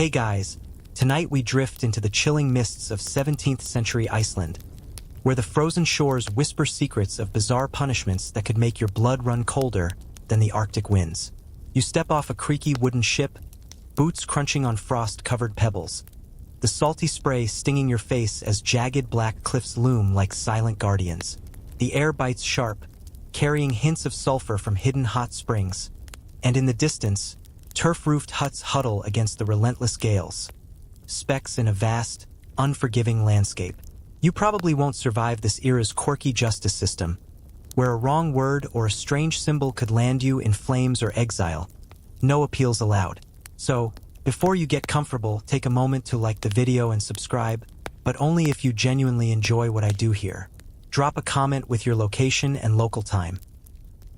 Hey guys, tonight we drift into the chilling mists of 17th century Iceland, where the frozen shores whisper secrets of bizarre punishments that could make your blood run colder than the Arctic winds. You step off a creaky wooden ship, boots crunching on frost-covered pebbles, the salty spray stinging your face as jagged black cliffs loom like silent guardians. The air bites sharp, carrying hints of sulfur from hidden hot springs, and in the distance, turf-roofed huts huddle against the relentless gales, specks in a vast, unforgiving landscape. You probably won't survive this era's quirky justice system, where a wrong word or a strange symbol could land you in flames or exile. No appeals allowed. So, before you get comfortable, take a moment to like the video and subscribe, but only if you genuinely enjoy what I do here. Drop a comment with your location and local time.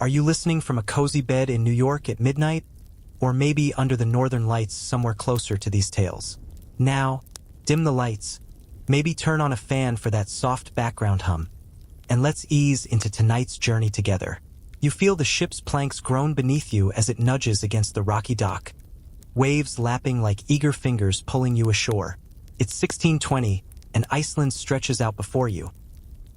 Are you listening from a cozy bed in New York at midnight? Or maybe under the northern lights somewhere closer to these tales? Now, dim the lights, maybe turn on a fan for that soft background hum, and let's ease into tonight's journey together. You feel the ship's planks groan beneath you as it nudges against the rocky dock, waves lapping like eager fingers pulling you ashore. It's 1620, and Iceland stretches out before you.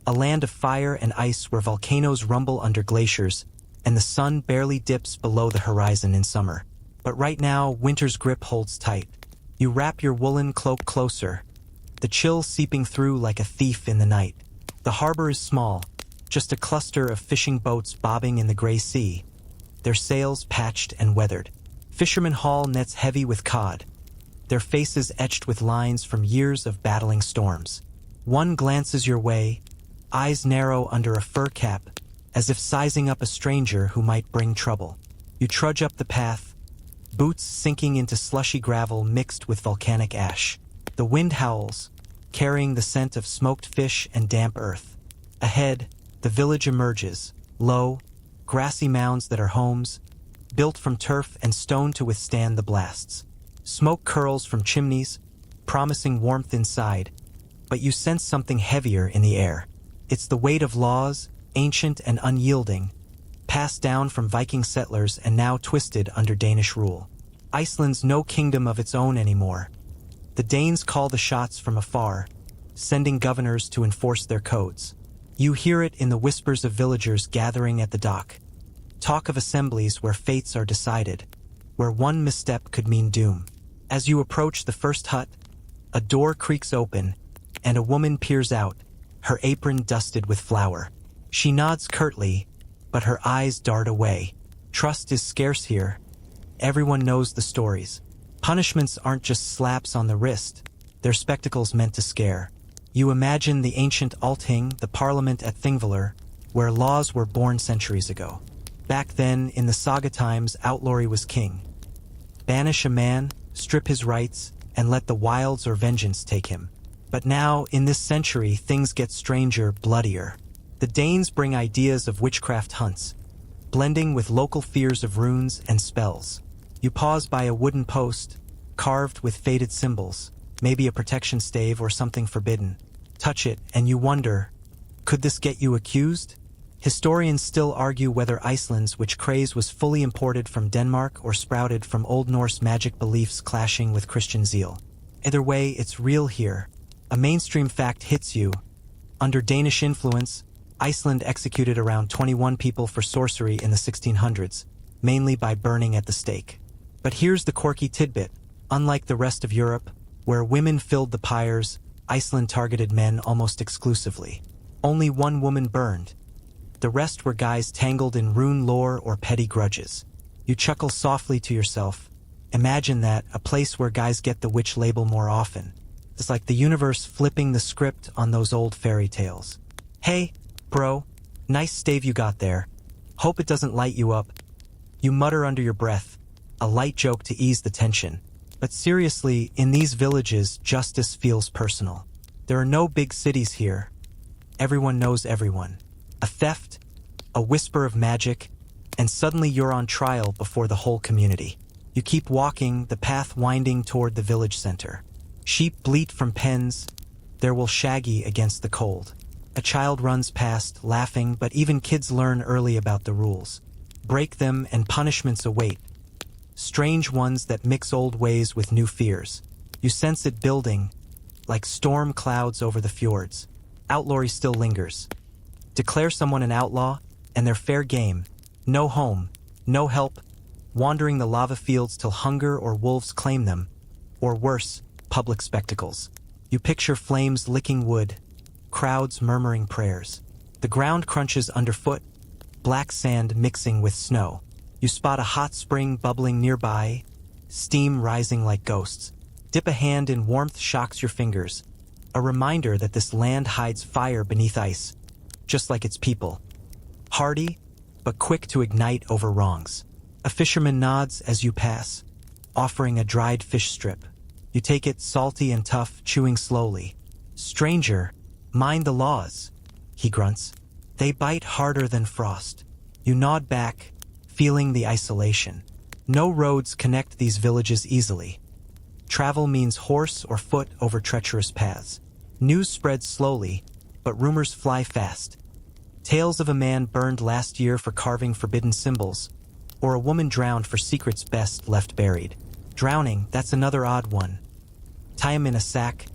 A land of fire and ice where volcanoes rumble under glaciers, and the sun barely dips below the horizon in summer. But right now, winter's grip holds tight. You wrap your woolen cloak closer, the chill seeping through like a thief in the night. The harbor is small, just a cluster of fishing boats bobbing in the gray sea, their sails patched and weathered. Fishermen haul nets heavy with cod, their faces etched with lines from years of battling storms. One glances your way, eyes narrow under a fur cap, as if sizing up a stranger who might bring trouble. You trudge up the path, boots sinking into slushy gravel mixed with volcanic ash. The wind howls, carrying the scent of smoked fish and damp earth. Ahead, the village emerges, low, grassy mounds that are homes, built from turf and stone to withstand the blasts. Smoke curls from chimneys, promising warmth inside, but you sense something heavier in the air. It's the weight of laws, ancient and unyielding, passed down from Viking settlers and now twisted under Danish rule. Iceland's no kingdom of its own anymore. The Danes call the shots from afar, sending governors to enforce their codes. You hear it in the whispers of villagers gathering at the dock. Talk of assemblies where fates are decided, where one misstep could mean doom. As you approach the first hut, a door creaks open, and a woman peers out, her apron dusted with flour. She nods curtly, but her eyes dart away. Trust is scarce here. Everyone knows the stories. Punishments aren't just slaps on the wrist, they're spectacles meant to scare. You imagine the ancient Althing, the parliament at Thingvellir, where laws were born centuries ago. Back then, in the saga times, outlawry was king. Banish a man, strip his rights, and let the wilds or vengeance take him. But now, in this century, things get stranger, bloodier. The Danes bring ideas of witchcraft hunts, blending with local fears of runes and spells. You pause by a wooden post, carved with faded symbols, maybe a protection stave or something forbidden. Touch it, and you wonder, could this get you accused? Historians still argue whether Iceland's witch craze was fully imported from Denmark or sprouted from Old Norse magic beliefs clashing with Christian zeal. Either way, it's real here. A mainstream fact hits you. Under Danish influence, Iceland executed around 21 people for sorcery in the 1600s, mainly by burning at the stake. But here's the quirky tidbit. Unlike the rest of Europe, where women filled the pyres, Iceland targeted men almost exclusively. Only one woman burned. The rest were guys tangled in rune lore or petty grudges. You chuckle softly to yourself. Imagine that, a place where guys get the witch label more often. It's like the universe flipping the script on those old fairy tales. Hey, bro, nice stave you got there. Hope it doesn't light you up. You mutter under your breath, a light joke to ease the tension. But seriously, in these villages, justice feels personal. There are no big cities here. Everyone knows everyone. A theft, a whisper of magic, and suddenly you're on trial before the whole community. You keep walking, the path winding toward the village center. Sheep bleat from pens, their wool shaggy against the cold. A child runs past, laughing, but even kids learn early about the rules. Break them and punishments await. strange ones that mix old ways with new fears. You sense it building, like storm clouds over the fjords. Outlawry still lingers. Declare someone an outlaw, and they're fair game. No home, no help, wandering the lava fields till hunger or wolves claim them, or worse, public spectacles. You picture flames licking wood, crowds murmuring prayers. The ground crunches underfoot, black sand mixing with snow. You spot a hot spring bubbling nearby, steam rising like ghosts. Dip a hand in warmth shocks your fingers, a reminder that this land hides fire beneath ice, just like its people. Hardy, but quick to ignite over wrongs. A fisherman nods as you pass, offering a dried fish strip. You take it salty and tough, chewing slowly. Stranger, mind the laws, he grunts. They bite harder than frost. You nod back, feeling the isolation. No roads connect these villages easily. Travel means horse or foot over treacherous paths. News spreads slowly, but rumors fly fast. Tales of a man burned last year for carving forbidden symbols, or a woman drowned for secrets best left buried. Drowning, that's another odd one. Tie him in a sack,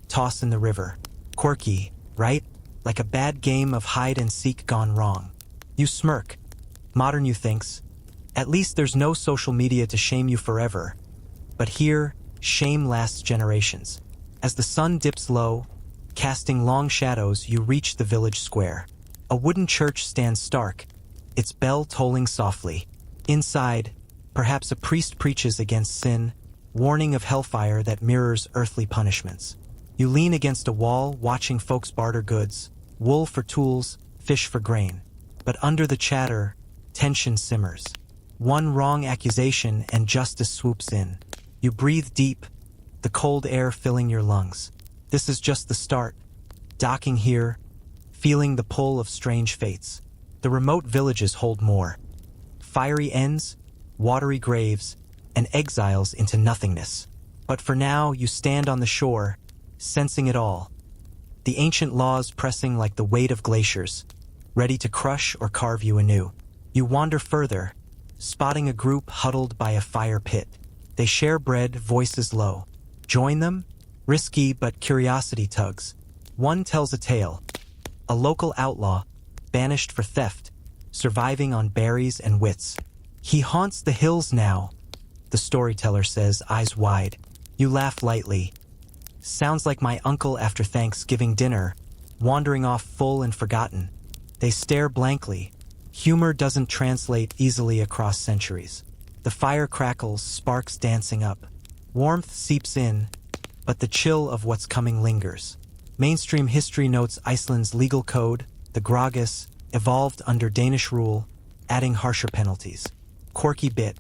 toss in the river. Quirky, right? Like a bad game of hide and seek gone wrong. You smirk. Modern, you thinks. At least there's no social media to shame you forever. But here, shame lasts generations. As the sun dips low, casting long shadows, you reach the village square. A wooden church stands stark, its bell tolling softly. Inside, perhaps a priest preaches against sin, warning of hellfire that mirrors earthly punishments. You lean against a wall, watching folks barter goods, wool for tools, fish for grain. But under the chatter, tension simmers. One wrong accusation and justice swoops in. You breathe deep, the cold air filling your lungs. This is just the start. Docking here, feeling the pull of strange fates. The remote villages hold more. Fiery ends, watery graves, and exiles into nothingness. But for now, you stand on the shore, sensing it all. The ancient laws pressing like the weight of glaciers, ready to crush or carve you anew. You wander further, spotting a group huddled by a fire pit. They share bread, voices low. Join them? Risky, but curiosity tugs. One tells a tale. A local outlaw, banished for theft, surviving on berries and wits. He haunts the hills now, the storyteller says, eyes wide. You laugh lightly. Sounds like my uncle after Thanksgiving dinner, wandering off full and forgotten. They stare blankly. Humor doesn't translate easily across centuries. The fire crackles, sparks dancing up. Warmth seeps in, but the chill of what's coming lingers. Mainstream history notes Iceland's legal code, the Gragas, evolved under Danish rule, adding harsher penalties. Quirky bit.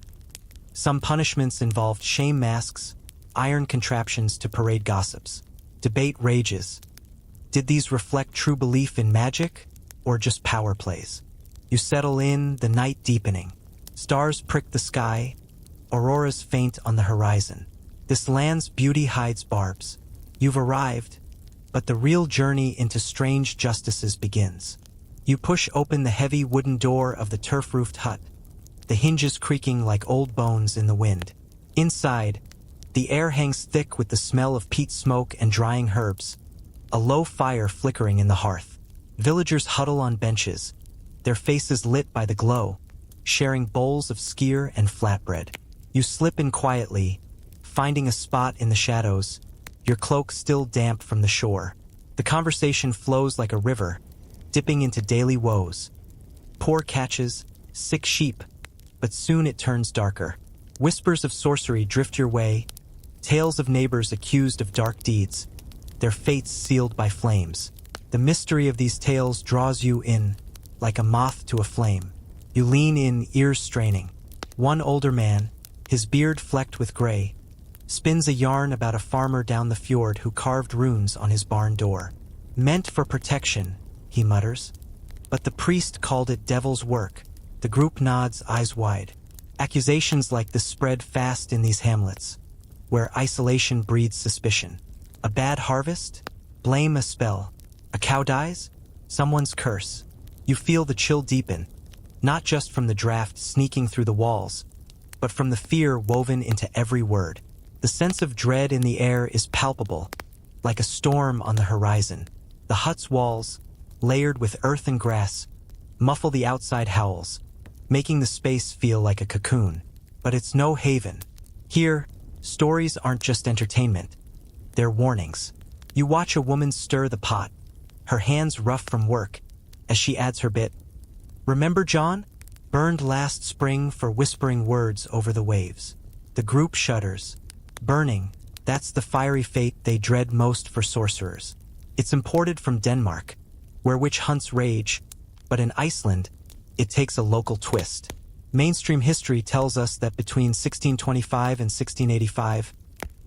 Some punishments involved shame masks, iron contraptions to parade gossips. Debate rages. Did these reflect true belief in magic, or just power plays? You settle in, the night deepening. Stars prick the sky, auroras faint on the horizon. This land's beauty hides barbs. You've arrived, but the real journey into strange justices begins. You push open the heavy wooden door of the turf-roofed hut, the hinges creaking like old bones in the wind. Inside, the air hangs thick with the smell of peat smoke and drying herbs, a low fire flickering in the hearth. Villagers huddle on benches, their faces lit by the glow, sharing bowls of skyr and flatbread. You slip in quietly, finding a spot in the shadows, your cloak still damp from the shore. The conversation flows like a river, dipping into daily woes. Poor catches, sick sheep, but soon it turns darker. Whispers of sorcery drift your way, tales of neighbors accused of dark deeds, their fates sealed by flames. The mystery of these tales draws you in, like a moth to a flame. You lean in, ears straining. One older man, his beard flecked with gray, spins a yarn about a farmer down the fjord who carved runes on his barn door. Meant for protection, he mutters, but the priest called it devil's work. The group nods, eyes wide. Accusations like this spread fast in these hamlets, where isolation breeds suspicion. A bad harvest? Blame a spell. A cow dies? Someone's curse. You feel the chill deepen, not just from the draft sneaking through the walls, but from the fear woven into every word. The sense of dread in the air is palpable, like a storm on the horizon. The hut's walls, layered with earth and grass, muffle the outside howls, making the space feel like a cocoon. But it's no haven. Here, stories aren't just entertainment. They're warnings. You watch a woman stir the pot, her hands rough from work, as she adds her bit. "Remember John? Burned last spring for whispering words over the waves." The group shudders. Burning, that's the fiery fate they dread most for sorcerers. It's imported from Denmark, where witch hunts rage, but in Iceland, it takes a local twist. Mainstream history tells us that between 1625 and 1685,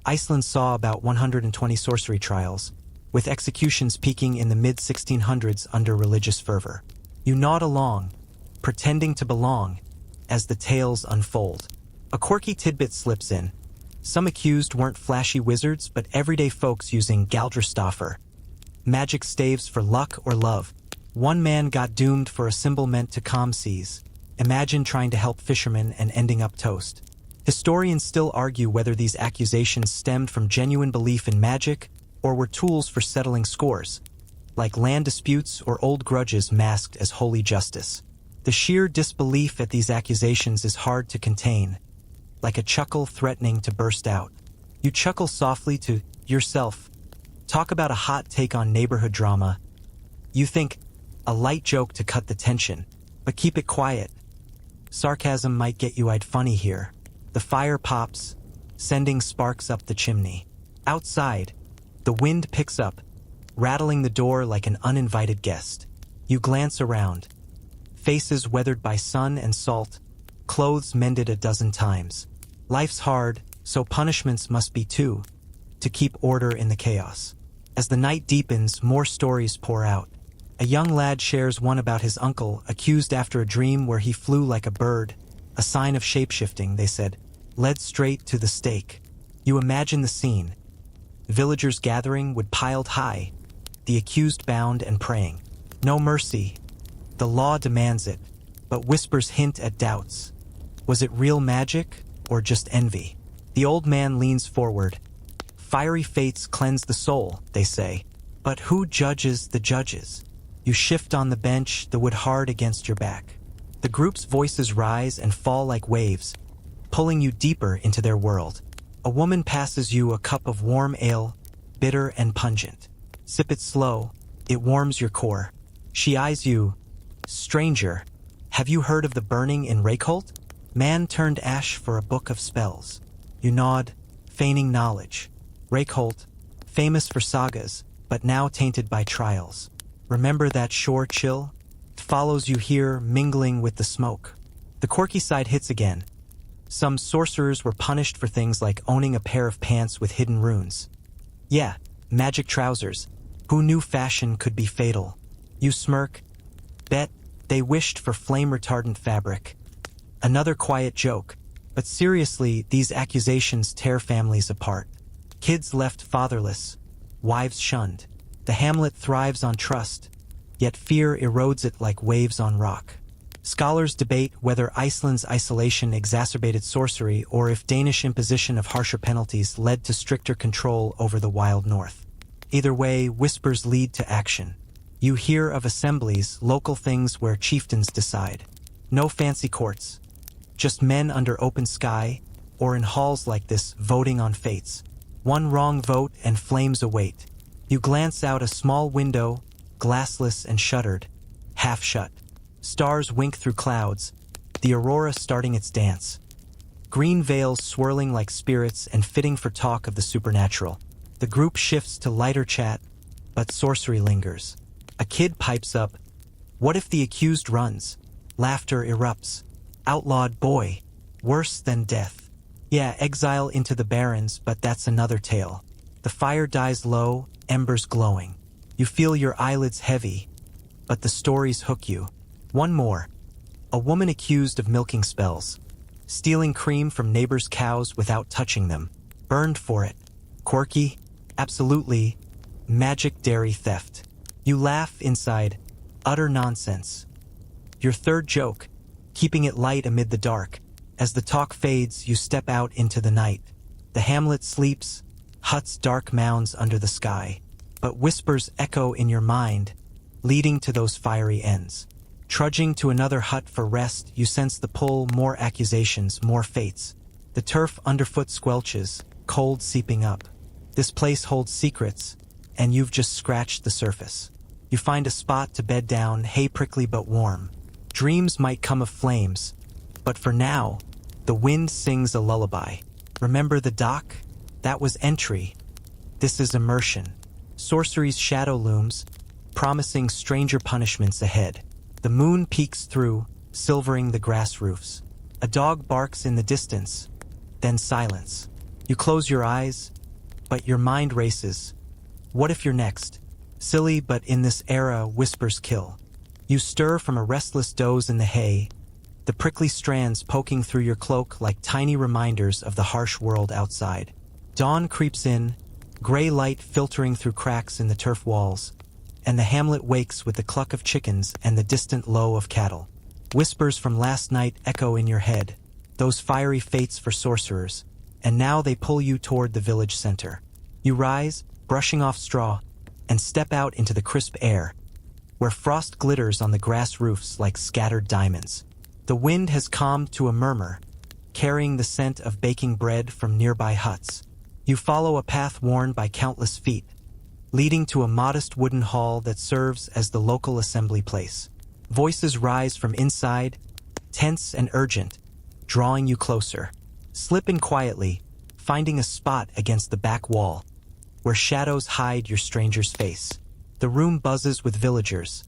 Iceland saw about 120 sorcery trials, with executions peaking in the mid-1600s under religious fervor. You nod along, pretending to belong, as the tales unfold. A quirky tidbit slips in. Some accused weren't flashy wizards, but everyday folks using Galdrostaffer, magic staves for luck or love. One man got doomed for a symbol meant to calm seas. Imagine trying to help fishermen and ending up toast. Historians still argue whether these accusations stemmed from genuine belief in magic or were tools for settling scores, like land disputes or old grudges masked as holy justice. The sheer disbelief at these accusations is hard to contain, like a chuckle threatening to burst out. You chuckle softly to yourself. Talk about a hot take on neighborhood drama. You think, a light joke to cut the tension, but keep it quiet. Sarcasm might get you-eyed funny here. The fire pops, sending sparks up the chimney. Outside, the wind picks up, rattling the door like an uninvited guest. You glance around. Faces weathered by sun and salt, clothes mended a dozen times. Life's hard, so punishments must be too, to keep order in the chaos. As the night deepens, more stories pour out. A young lad shares one about his uncle, accused after a dream where he flew like a bird, a sign of shapeshifting, they said, led straight to the stake. You imagine the scene. Villagers gathering wood piled high, the accused bound and praying. No mercy. The law demands it, but whispers hint at doubts. Was it real magic or just envy? The old man leans forward. Fiery fates cleanse the soul, they say, but who judges the judges? You shift on the bench, the wood hard against your back. The group's voices rise and fall like waves, pulling you deeper into their world. A woman passes you a cup of warm ale, bitter and pungent. Sip it slow, it warms your core. She eyes you. Stranger, have you heard of the burning in Reykholt? Man turned ash for a book of spells. You nod, feigning knowledge. Reykholt, famous for sagas, but now tainted by trials. Remember that shore chill? It follows you here, mingling with the smoke. The quirky side hits again. Some sorcerers were punished for things like owning a pair of pants with hidden runes. Yeah, magic trousers. Who knew fashion could be fatal? You smirk. Bet they wished for flame-retardant fabric. Another quiet joke. But seriously, these accusations tear families apart. Kids left fatherless, wives shunned. The hamlet thrives on trust, yet fear erodes it like waves on rock. Scholars debate whether Iceland's isolation exacerbated sorcery or if Danish imposition of harsher penalties led to stricter control over the wild north. Either way, whispers lead to action. You hear of assemblies, local things where chieftains decide. No fancy courts, just men under open sky, or in halls like this, voting on fates. One wrong vote and flames await. You glance out a small window, glassless and shuttered, half shut. Stars wink through clouds, the aurora starting its dance. Green veils swirling like spirits and fitting for talk of the supernatural. The group shifts to lighter chat, but sorcery lingers. A kid pipes up, "What if the accused runs?" Laughter erupts. Outlawed boy, worse than death. Yeah, exile into the barrens, but that's another tale. The fire dies low, embers glowing. You feel your eyelids heavy, but the stories hook you. One more. A woman accused of milking spells, stealing cream from neighbors' cows without touching them, burned for it. Quirky? Absolutely. Magic dairy theft. You laugh inside. Utter nonsense. Your third joke, keeping it light amid the dark. As the talk fades, you step out into the night. The hamlet sleeps, huts dark mounds under the sky, but whispers echo in your mind, leading to those fiery ends. Trudging to another hut for rest, you sense the pull, more accusations, more fates. The turf underfoot squelches, cold seeping up. This place holds secrets, and you've just scratched the surface. You find a spot to bed down, hay prickly but warm. Dreams might come of flames, but for now, the wind sings a lullaby. Remember the dock? That was entry. This is immersion. Sorcery's shadow looms, promising stranger punishments ahead. The moon peeks through, silvering the grass roofs. A dog barks in the distance, then silence. You close your eyes, but your mind races. What if you're next? Silly, but in this era, whispers kill. You stir from a restless doze in the hay, the prickly strands poking through your cloak like tiny reminders of the harsh world outside. Dawn creeps in, gray light filtering through cracks in the turf walls, and the hamlet wakes with the cluck of chickens and the distant low of cattle. Whispers from last night echo in your head, those fiery fates for sorcerers, and now they pull you toward the village center. You rise, brushing off straw, and step out into the crisp air, where frost glitters on the grass roofs like scattered diamonds. The wind has calmed to a murmur, carrying the scent of baking bread from nearby huts. You follow a path worn by countless feet, leading to a modest wooden hall that serves as the local assembly place. Voices rise from inside, tense and urgent, drawing you closer. Slip in quietly, finding a spot against the back wall, where shadows hide your stranger's face. The room buzzes with villagers,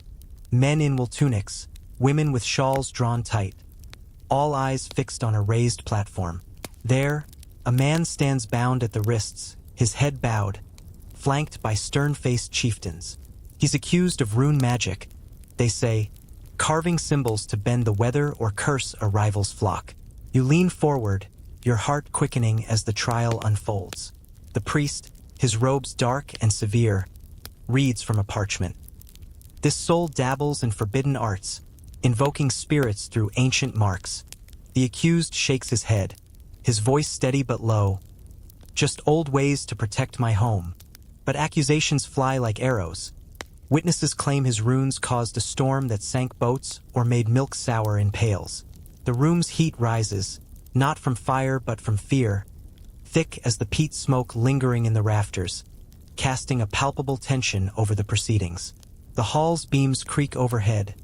men in wool tunics, women with shawls drawn tight, all eyes fixed on a raised platform. There, a man stands bound at the wrists, his head bowed, flanked by stern-faced chieftains. He's accused of rune magic, they say, carving symbols to bend the weather or curse a rival's flock. You lean forward, your heart quickening as the trial unfolds. The priest, his robes dark and severe, reads from a parchment. This soul dabbles in forbidden arts, invoking spirits through ancient marks. The accused shakes his head, his voice steady but low. Just old ways to protect my home. But accusations fly like arrows. Witnesses claim his runes caused a storm that sank boats or made milk sour in pails. The room's heat rises, not from fire but from fear, thick as the peat smoke lingering in the rafters, casting a palpable tension over the proceedings. The hall's beams creak overhead,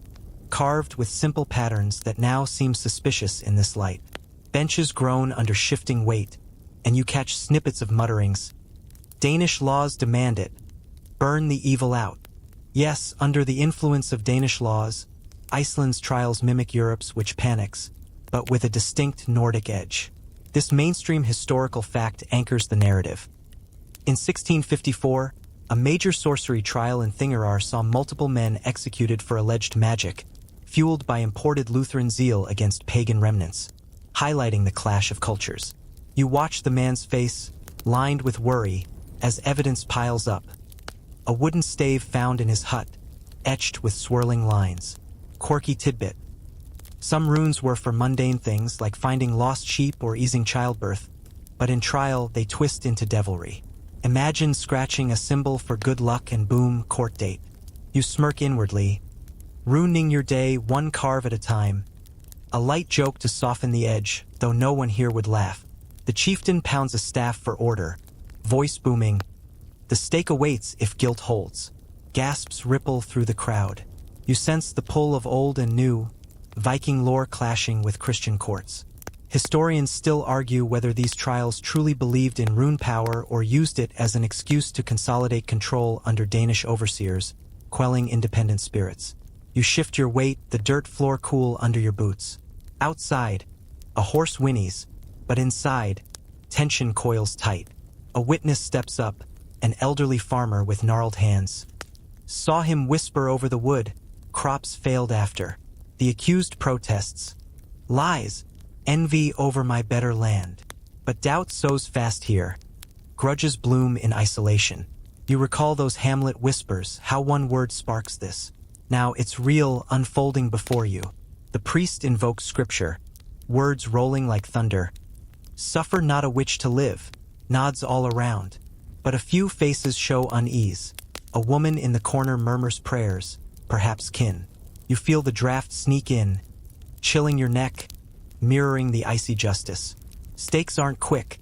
carved with simple patterns that now seem suspicious in this light. Benches groan under shifting weight, and you catch snippets of mutterings. Danish laws demand it. Burn the evil out. Yes, under the influence of Danish laws, Iceland's trials mimic Europe's, which panics, but with a distinct Nordic edge. This mainstream historical fact anchors the narrative. In 1654, a major sorcery trial in Thingeyrar saw multiple men executed for alleged magic, fueled by imported Lutheran zeal against pagan remnants, highlighting the clash of cultures. You watch the man's face, lined with worry, as evidence piles up. A wooden stave found in his hut, etched with swirling lines. Quirky tidbit. Some runes were for mundane things like finding lost sheep or easing childbirth, but in trial they twist into devilry. Imagine scratching a symbol for good luck and boom, court date. You smirk inwardly, ruining your day one carve at a time. A light joke to soften the edge, though no one here would laugh. The chieftain pounds a staff for order, voice booming. The stake awaits if guilt holds. Gasps ripple through the crowd. You sense the pull of old and new, Viking lore clashing with Christian courts. Historians still argue whether these trials truly believed in rune power or used it as an excuse to consolidate control under Danish overseers, quelling independent spirits. You shift your weight, the dirt floor cool under your boots. Outside, a horse whinnies, but inside, tension coils tight. A witness steps up, an elderly farmer with gnarled hands. Saw him whisper over the wood, crops failed after. The accused protests. Lies, envy over my better land. But doubt sows fast here. Grudges bloom in isolation. You recall those Hamlet whispers, how one word sparks this. Now it's real, unfolding before you. The priest invokes scripture, words rolling like thunder. Suffer not a witch to live, nods all around. But a few faces show unease. A woman in the corner murmurs prayers, perhaps kin. You feel the draft sneak in, chilling your neck, mirroring the icy justice. Stakes aren't quick.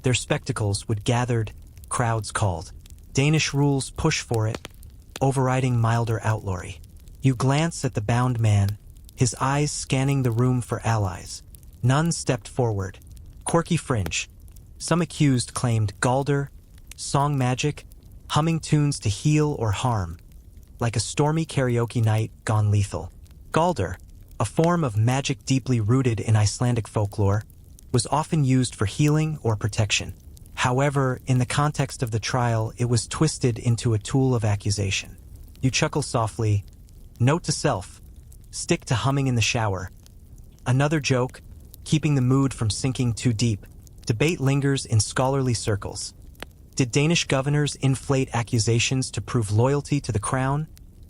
Their spectacles would gathered, crowds called. Danish rules push for it, overriding milder outlawry. You glance at the bound man, his eyes scanning the room for allies. None stepped forward. Quirky fringe. Some accused claimed Galder, song magic, humming tunes to heal or harm, like a stormy karaoke night gone lethal. Galder, a form of magic deeply rooted in Icelandic folklore, was often used for healing or protection. However, in the context of the trial, it was twisted into a tool of accusation. You chuckle softly. Note to self, stick to humming in the shower. Another joke, keeping the mood from sinking too deep. Debate lingers in scholarly circles. Did Danish governors inflate accusations to prove loyalty to the crown?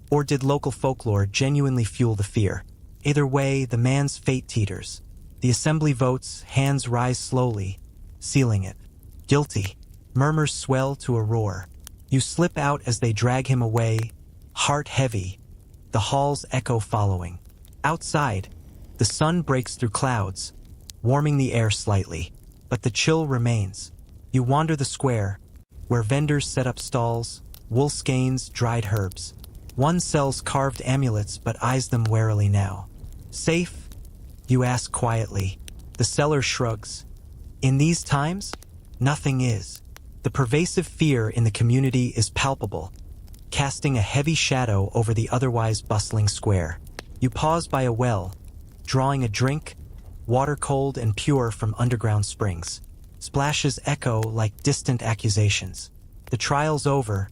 Or did local folklore genuinely fuel the fear? Either way, the man's fate teeters. The assembly votes, hands rise slowly, sealing it. Guilty. Murmurs swell to a roar. You slip out as they drag him away, heart heavy, the halls echo following. Outside, the sun breaks through clouds, warming the air slightly, but the chill remains. You wander the square, where vendors set up stalls, wool skeins, dried herbs. One sells carved amulets but eyes them warily now. Safe? You ask quietly. The seller shrugs. In these times, nothing is. The pervasive fear in the community is palpable, casting a heavy shadow over the otherwise bustling square. You pause by a well, drawing a drink, water cold and pure from underground springs. Splashes echo like distant accusations. The trial's over,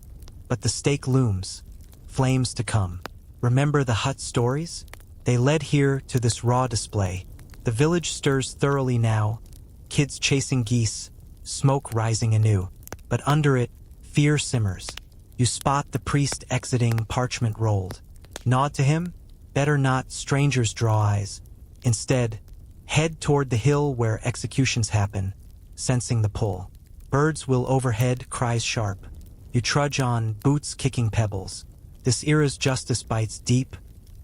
but the stake looms. Flames to come. Remember the hut stories? They led here to this raw display. The village stirs thoroughly now, kids chasing geese, smoke rising anew. But under it, fear simmers. You spot the priest exiting, parchment rolled. Nod to him? Better not, strangers draw eyes. Instead, head toward the hill where executions happen, sensing the pull. Birds will overhead, cries sharp. You trudge on, boots kicking pebbles. This era's justice bites deep,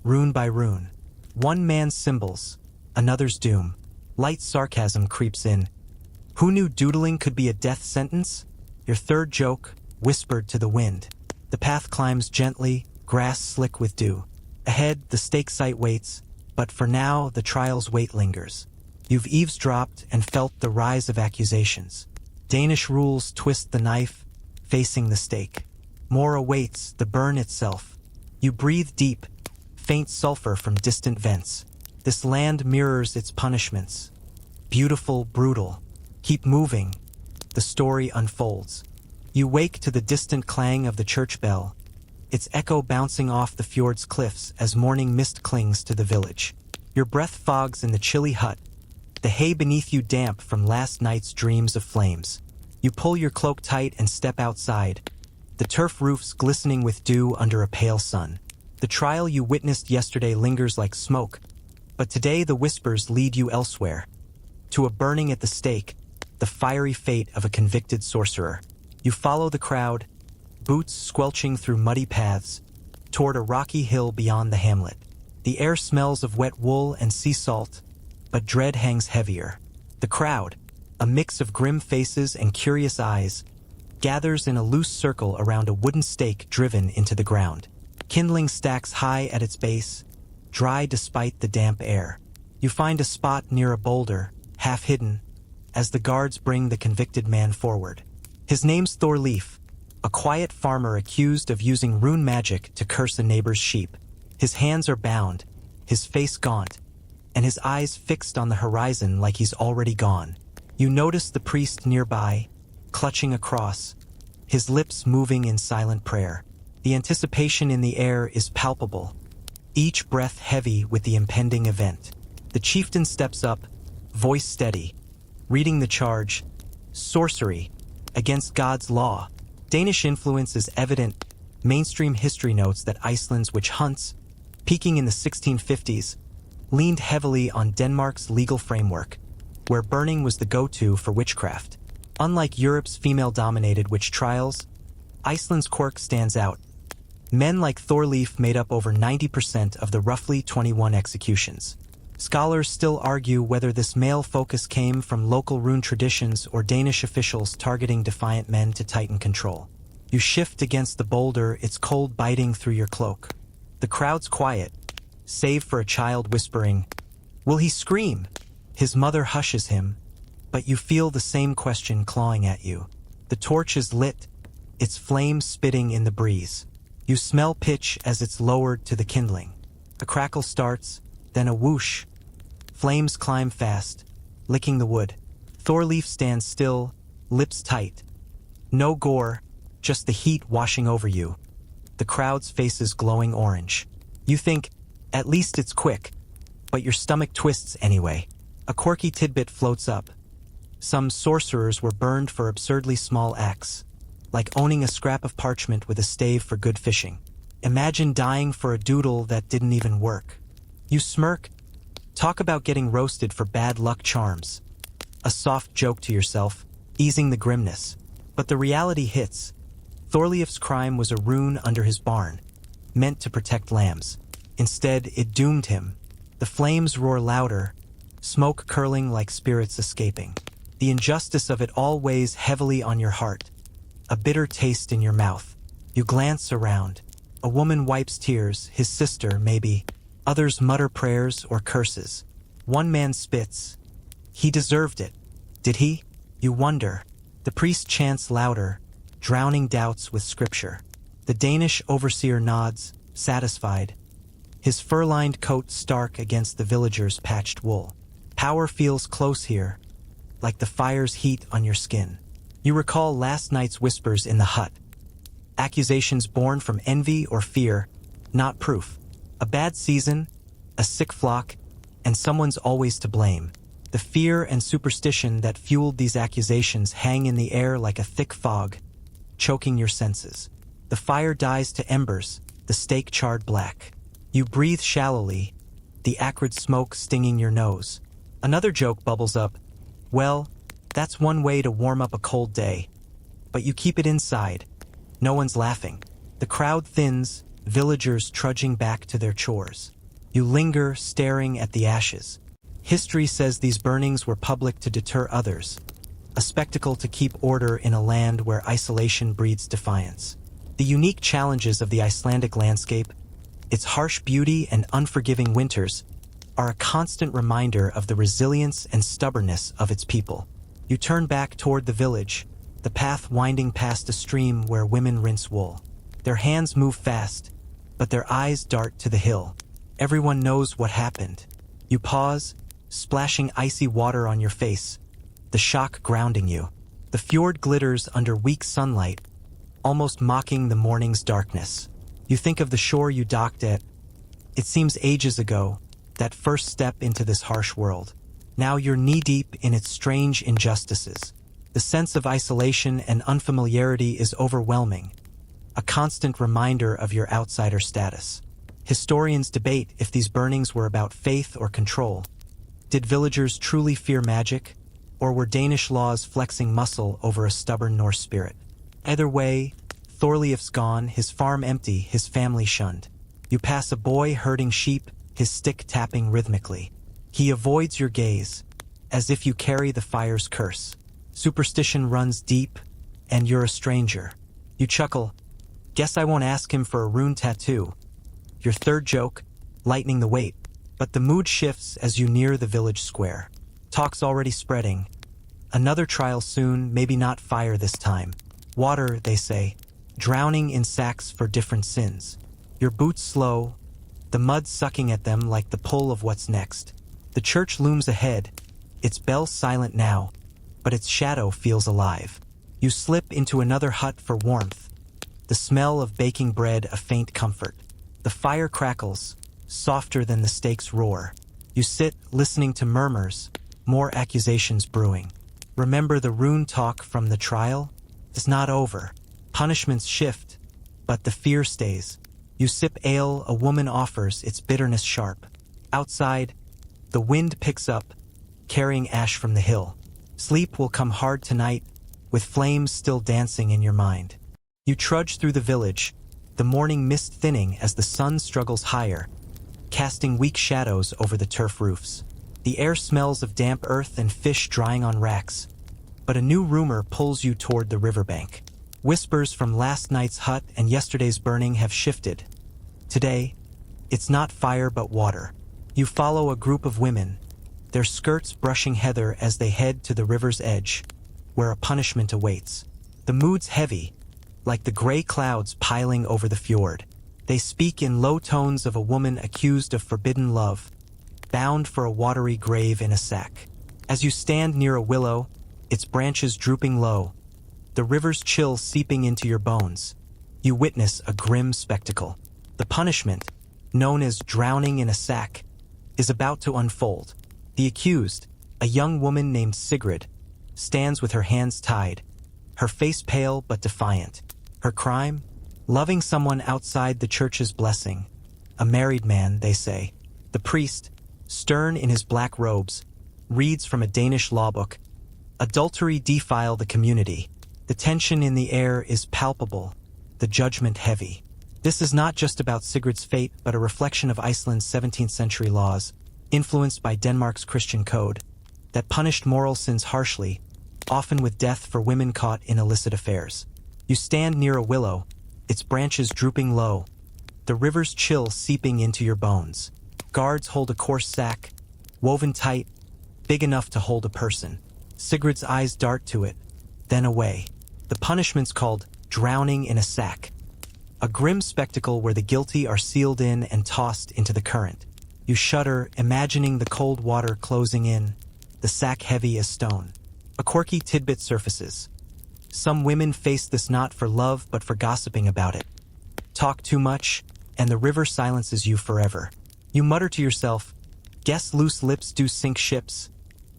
rune by rune. One man's symbols, another's doom. Light sarcasm creeps in. Who knew doodling could be a death sentence? Your third joke, whispered to the wind. The path climbs gently, grass slick with dew. Ahead, the stake site waits, but for now, the trial's weight lingers. You've eavesdropped and felt the rise of accusations. Danish rules twist the knife, facing the stake. More awaits, the burn itself. You breathe deep, faint sulfur from distant vents. This land mirrors its punishments. Beautiful, brutal. Keep moving. The story unfolds. You wake to the distant clang of the church bell, its echo bouncing off the fjord's cliffs as morning mist clings to the village. Your breath fogs in the chilly hut, the hay beneath you damp from last night's dreams of flames. You pull your cloak tight and step outside, the turf roofs glistening with dew under a pale sun. The trial you witnessed yesterday lingers like smoke, but today the whispers lead you elsewhere, to a burning at the stake, the fiery fate of a convicted sorcerer. You follow the crowd, boots squelching through muddy paths, toward a rocky hill beyond the hamlet. The air smells of wet wool and sea salt, but dread hangs heavier. The crowd, a mix of grim faces and curious eyes, gathers in a loose circle around a wooden stake driven into the ground. Kindling stacks high at its base, dry despite the damp air. You find a spot near a boulder, half hidden, as the guards bring the convicted man forward. His name's Thorleif, a quiet farmer accused of using rune magic to curse a neighbor's sheep. His hands are bound, his face gaunt, and his eyes fixed on the horizon like he's already gone. You notice the priest nearby, clutching a cross, his lips moving in silent prayer. The anticipation in the air is palpable, each breath heavy with the impending event. The chieftain steps up, voice steady, reading the charge, sorcery, against God's law. Danish influence is evident. Mainstream history notes that Iceland's witch hunts, peaking in the 1650s, leaned heavily on Denmark's legal framework, where burning was the go-to for witchcraft. Unlike Europe's female-dominated witch trials, Iceland's quirk stands out. Men like Thorleif made up over 90% of the roughly 21 executions. Scholars still argue whether this male focus came from local rune traditions or Danish officials targeting defiant men to tighten control. You shift against the boulder, its cold biting through your cloak. The crowd's quiet, save for a child whispering, "Will he scream?" His mother hushes him, but you feel the same question clawing at you. The torch is lit, its flame spitting in the breeze. You smell pitch as it's lowered to the kindling. A crackle starts, then a whoosh. Flames climb fast, licking the wood. Thorleif stands still, lips tight. No gore, just the heat washing over you. The crowd's faces glowing orange. You think, at least it's quick, but your stomach twists anyway. A quirky tidbit floats up. Some sorcerers were burned for absurdly small acts, like owning a scrap of parchment with a stave for good fishing. Imagine dying for a doodle that didn't even work. You smirk. Talk about getting roasted for bad luck charms. A soft joke to yourself, easing the grimness. But the reality hits. Thorleif's crime was a rune under his barn, meant to protect lambs. Instead, it doomed him. The flames roar louder, smoke curling like spirits escaping. The injustice of it all weighs heavily on your heart. A bitter taste in your mouth. You glance around. A woman wipes tears, his sister, maybe. Others mutter prayers or curses. One man spits. He deserved it. Did he? You wonder. The priest chants louder, drowning doubts with scripture. The Danish overseer nods, satisfied. His fur-lined coat stark against the villagers' patched wool. Power feels close here, like the fire's heat on your skin. You recall last night's whispers in the hut. Accusations born from envy or fear, not proof. A bad season, a sick flock, and someone's always to blame. The fear and superstition that fueled these accusations hang in the air like a thick fog, choking your senses. The fire dies to embers, the stake charred black. You breathe shallowly, the acrid smoke stinging your nose. Another joke bubbles up. Well, that's one way to warm up a cold day. But you keep it inside. No one's laughing. The crowd thins, villagers trudging back to their chores. You linger, staring at the ashes. History says these burnings were public to deter others, a spectacle to keep order in a land where isolation breeds defiance. The unique challenges of the Icelandic landscape, its harsh beauty and unforgiving winters, are a constant reminder of the resilience and stubbornness of its people. You turn back toward the village, the path winding past a stream where women rinse wool. Their hands move fast, but their eyes dart to the hill. Everyone knows what happened. You pause, splashing icy water on your face, the shock grounding you. The fjord glitters under weak sunlight, almost mocking the morning's darkness. You think of the shore you docked at. It seems ages ago, that first step into this harsh world. Now you're knee-deep in its strange injustices. The sense of isolation and unfamiliarity is overwhelming, a constant reminder of your outsider status. Historians debate if these burnings were about faith or control. Did villagers truly fear magic, or were Danish laws flexing muscle over a stubborn Norse spirit? Either way, Thorleif's gone, his farm empty, his family shunned. You pass a boy herding sheep, his stick tapping rhythmically. He avoids your gaze, as if you carry the fire's curse. Superstition runs deep, and you're a stranger. You chuckle. Guess I won't ask him for a rune tattoo. Your third joke, lightening the weight. But the mood shifts as you near the village square. Talk's already spreading. Another trial soon, maybe not fire this time. Water, they say, drowning in sacks for different sins. Your boots slow, the mud sucking at them like the pull of what's next. The church looms ahead, its bell silent now, but its shadow feels alive. You slip into another hut for warmth, the smell of baking bread a faint comfort. The fire crackles, softer than the stakes roar. You sit, listening to murmurs, more accusations brewing. Remember the rune talk from the trial? It's not over. Punishments shift, but the fear stays. You sip ale a woman offers, its bitterness sharp. Outside, The wind picks up, carrying ash from the hill. Sleep will come hard tonight, with flames still dancing in your mind. You trudge through the village, the morning mist thinning as the sun struggles higher, casting weak shadows over the turf roofs. The air smells of damp earth and fish drying on racks, but a new rumor pulls you toward the riverbank. Whispers from last night's hut and yesterday's burning have shifted. Today, it's not fire but water. You follow a group of women, their skirts brushing heather as they head to the river's edge, where a punishment awaits. The mood's heavy, like the gray clouds piling over the fjord. They speak in low tones of a woman accused of forbidden love, bound for a watery grave in a sack. As you stand near a willow, its branches drooping low, the river's chill seeping into your bones, you witness a grim spectacle. The punishment, known as drowning in a sack, is about to unfold. The accused, a young woman named Sigrid, stands with her hands tied, her face pale but defiant. Her crime? Loving someone outside the church's blessing. A married man, they say. The priest, stern in his black robes, reads from a Danish law book. Adultery defile the community. The tension in the air is palpable, the judgment heavy. This is not just about Sigrid's fate, but a reflection of Iceland's 17th century laws, influenced by Denmark's Christian code, that punished moral sins harshly, often with death for women caught in illicit affairs. You stand near a willow, its branches drooping low, the river's chill seeping into your bones. Guards hold a coarse sack, woven tight, big enough to hold a person. Sigrid's eyes dart to it, then away. The punishment's called drowning in a sack, a grim spectacle where the guilty are sealed in and tossed into the current. You shudder, imagining the cold water closing in, the sack heavy as stone. A quirky tidbit surfaces. Some women face this not for love but for gossiping about it. Talk too much, and the river silences you forever. You mutter to yourself, "Guess loose lips do sink ships,"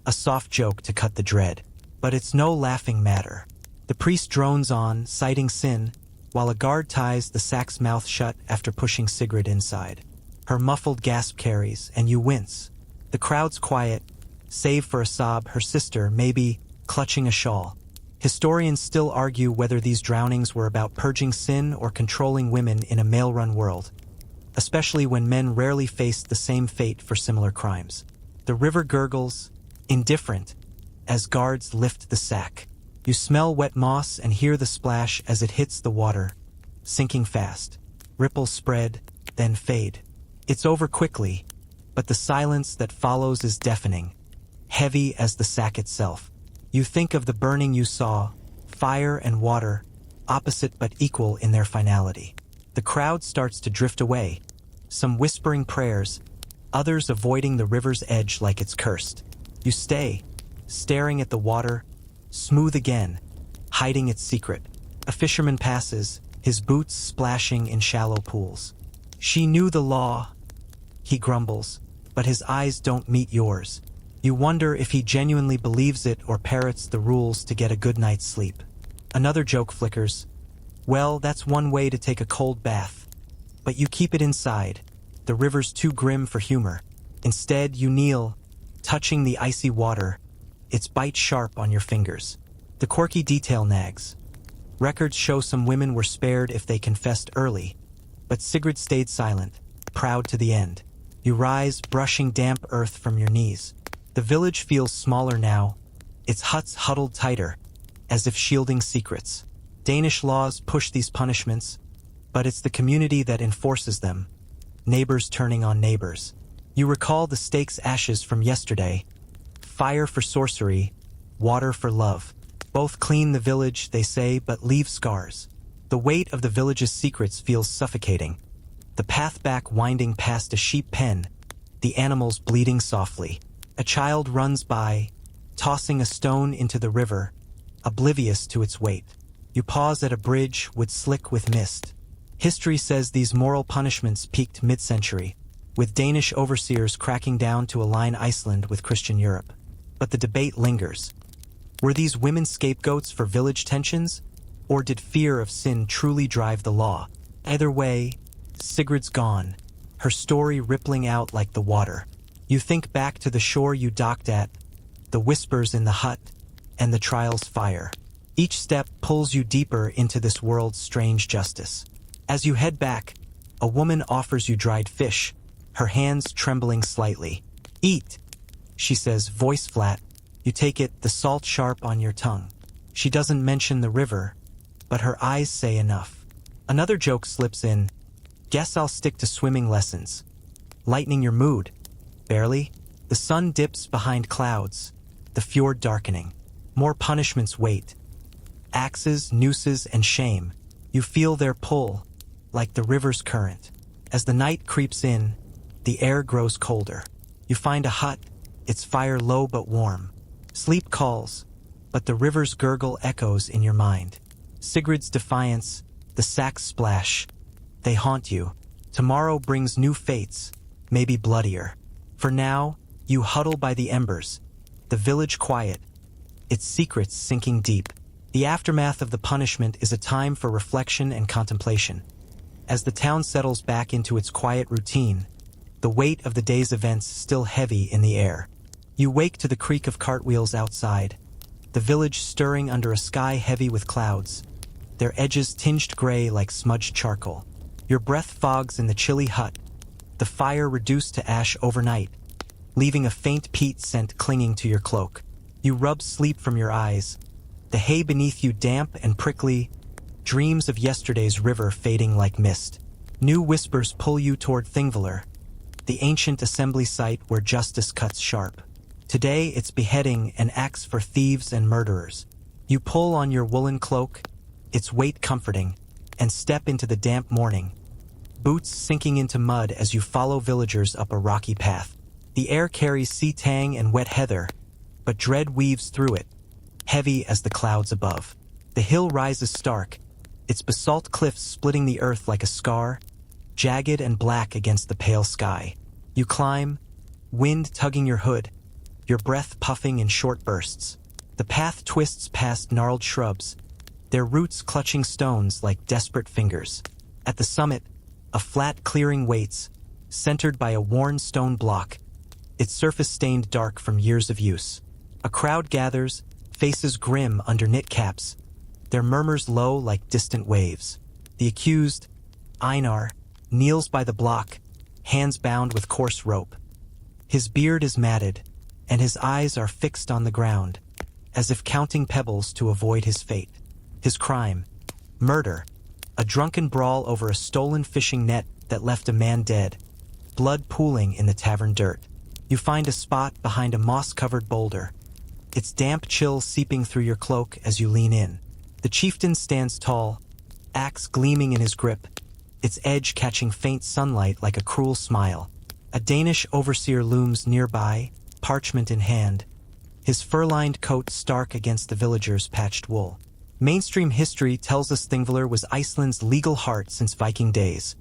a soft joke to cut the dread. But it's no laughing matter. The priest drones on, citing sin, while a guard ties the sack's mouth shut after pushing Sigrid inside. Her muffled gasp carries, and you wince. The crowd's quiet, save for a sob, her sister, maybe, clutching a shawl. Historians still argue whether these drownings were about purging sin or controlling women in a male-run world, especially when men rarely faced the same fate for similar crimes. The river gurgles, indifferent, as guards lift the sack. You smell wet moss and hear the splash as it hits the water, sinking fast. Ripples spread, then fade. It's over quickly, but the silence that follows is deafening, heavy as the sack itself. You think of the burning you saw, fire and water, opposite but equal in their finality. The crowd starts to drift away, some whispering prayers, others avoiding the river's edge like it's cursed. You stay, staring at the water, smooth again, hiding its secret. A fisherman passes, his boots splashing in shallow pools. "She knew the law," he grumbles, but his eyes don't meet yours. You wonder if he genuinely believes it or parrots the rules to get a good night's sleep. Another joke flickers. "Well, that's one way to take a cold bath. But you keep it inside. The river's too grim for humor. Instead, you kneel, touching the icy water, its bite sharp on your fingers. The quirky detail nags. Records show some women were spared if they confessed early, but Sigrid stayed silent, proud to the end. You rise, brushing damp earth from your knees. The village feels smaller now, its huts huddled tighter, as if shielding secrets. Danish laws push these punishments, but it's the community that enforces them, neighbors turning on neighbors. You recall the stake's ashes from yesterday. Fire for sorcery, water for love. Both clean the village, they say, but leave scars. The weight of the village's secrets feels suffocating. The path back winding past a sheep pen, the animals bleating softly. A child runs by, tossing a stone into the river, oblivious to its weight. You pause at a bridge, wood slick with mist. History says these moral punishments peaked mid-century, with Danish overseers cracking down to align Iceland with Christian Europe. But the debate lingers. Were these women scapegoats for village tensions, or did fear of sin truly drive the law? Either way, Sigrid's gone, her story rippling out like the water. You think back to the shore you docked at, the whispers in the hut, and the trial's fire. Each step pulls you deeper into this world's strange justice. As you head back, a woman offers you dried fish, her hands trembling slightly. "Eat," she says, voice flat. You take it, the salt sharp on your tongue. She doesn't mention the river, but her eyes say enough. Another joke slips in. "Guess I'll stick to swimming lessons." Lightening your mood. Barely. The sun dips behind clouds, the fjord darkening. More punishments wait. Axes, nooses, and shame. You feel their pull, like the river's current. As the night creeps in, the air grows colder. You find a hut, its fire low but warm. Sleep calls, but the river's gurgle echoes in your mind. Sigrid's defiance, the sack's splash. They haunt you. Tomorrow brings new fates, maybe bloodier. For now, you huddle by the embers, the village quiet, its secrets sinking deep. The aftermath of the punishment is a time for reflection and contemplation. As the town settles back into its quiet routine, the weight of the day's events still heavy in the air. You wake to the creak of cartwheels outside, the village stirring under a sky heavy with clouds, their edges tinged gray like smudged charcoal. Your breath fogs in the chilly hut, the fire reduced to ash overnight, leaving a faint peat scent clinging to your cloak. You rub sleep from your eyes, the hay beneath you damp and prickly, dreams of yesterday's river fading like mist. New whispers pull you toward Thingvellir, the ancient assembly site where justice cuts sharp. Today it's beheading and axe for thieves and murderers. You pull on your woolen cloak, its weight comforting, and step into the damp morning, boots sinking into mud as you follow villagers up a rocky path. The air carries sea tang and wet heather, but dread weaves through it, heavy as the clouds above. The hill rises stark, its basalt cliffs splitting the earth like a scar, jagged and black against the pale sky. You climb, wind tugging your hood, your breath puffing in short bursts. The path twists past gnarled shrubs, their roots clutching stones like desperate fingers. At the summit, a flat clearing waits, centered by a worn stone block, its surface stained dark from years of use. A crowd gathers, faces grim under knit caps, their murmurs low like distant waves. The accused, Einar, kneels by the block, hands bound with coarse rope. His beard is matted, and his eyes are fixed on the ground, as if counting pebbles to avoid his fate. His crime: murder, a drunken brawl over a stolen fishing net that left a man dead, blood pooling in the tavern dirt. You find a spot behind a moss-covered boulder, its damp chill seeping through your cloak as you lean in. The chieftain stands tall, axe gleaming in his grip, its edge catching faint sunlight like a cruel smile. A Danish overseer looms nearby, parchment in hand, his fur-lined coat stark against the villagers' patched wool. Mainstream history tells us Thingvellir was Iceland's legal heart since Viking days,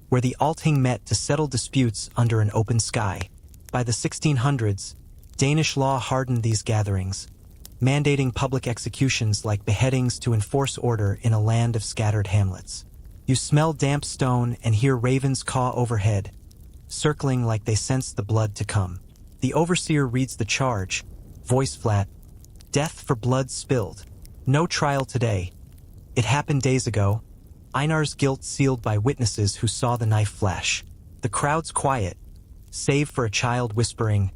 where the Althing met to settle disputes under an open sky. By the 1600s, Danish law hardened these gatherings, mandating public executions like beheadings to enforce order in a land of scattered hamlets. You smell damp stone and hear ravens caw overhead, circling like they sense the blood to come. The overseer reads the charge, voice flat: "Death for blood spilled. No trial today. It happened days ago." Einar's guilt sealed by witnesses who saw the knife flash. The crowd's quiet, save for a child whispering,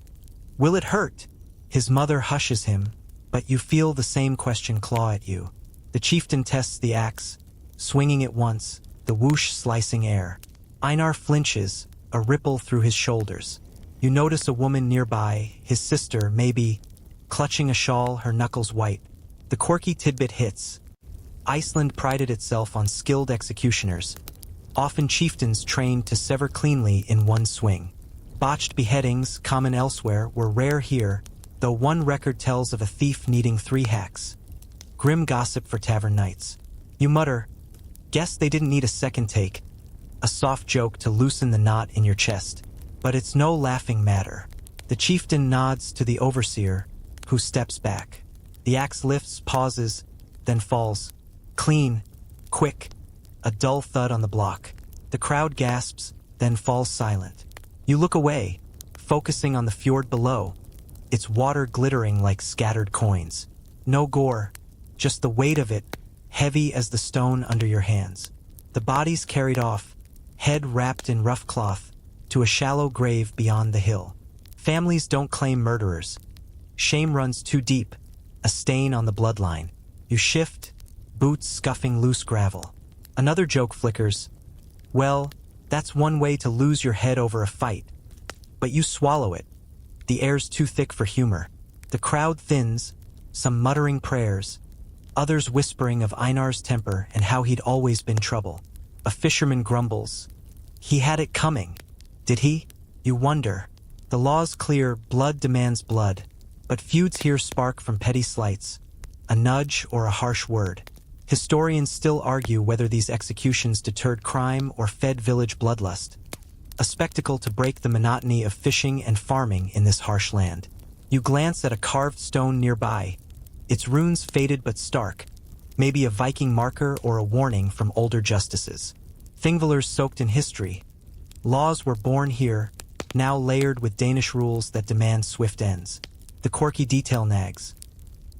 "Will it hurt?" His mother hushes him, but you feel the same question claw at you. The chieftain tests the axe, swinging it once, the whoosh slicing air. Einar flinches, a ripple through his shoulders. You notice a woman nearby, his sister, maybe, clutching a shawl, her knuckles white. The quirky tidbit hits. Iceland prided itself on skilled executioners, often chieftains trained to sever cleanly in one swing. Botched beheadings, common elsewhere, were rare here, though one record tells of a thief needing 3 hacks. Grim gossip for tavern nights. You mutter, "Guess they didn't need a second take," a soft joke to loosen the knot in your chest. But it's no laughing matter. The chieftain nods to the overseer, who steps back. The axe lifts, pauses, then falls. Clean, quick, a dull thud on the block. The crowd gasps, then falls silent. You look away, focusing on the fjord below, its water glittering like scattered coins. No gore, just the weight of it, heavy as the stone under your hands. The bodies carried off, head wrapped in rough cloth, to a shallow grave beyond the hill. Families don't claim murderers. Shame runs too deep, a stain on the bloodline. You shift, boots scuffing loose gravel. Another joke flickers. Well, that's one way to lose your head over a fight. But you swallow it. The air's too thick for humor. The crowd thins, some muttering prayers, others whispering of Einar's temper and how he'd always been trouble. A fisherman grumbles. He had it coming. Did he? You wonder. The law's clear, blood demands blood. But feuds here spark from petty slights, a nudge or a harsh word. Historians still argue whether these executions deterred crime or fed village bloodlust. A spectacle to break the monotony of fishing and farming in this harsh land. You glance at a carved stone nearby, its runes faded but stark, maybe a Viking marker or a warning from older justices. Thingvallers soaked in history. Laws were born here, now layered with Danish rules that demand swift ends. The quirky detail nags.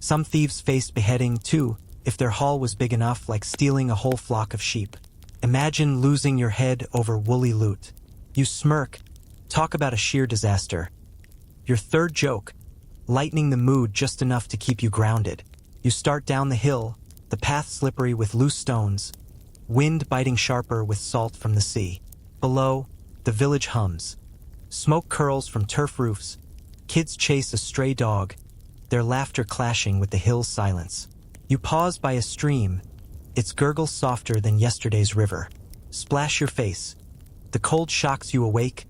Some thieves faced beheading, too, if their haul was big enough, like stealing a whole flock of sheep. Imagine losing your head over woolly loot. You smirk. Talk about a sheer disaster. Your third joke, lightening the mood just enough to keep you grounded. You start down the hill, the path slippery with loose stones, wind biting sharper with salt from the sea. Below, the village hums. Smoke curls from turf roofs. Kids chase a stray dog, their laughter clashing with the hill's silence. You pause by a stream, its gurgle softer than yesterday's river. Splash your face. The cold shocks you awake,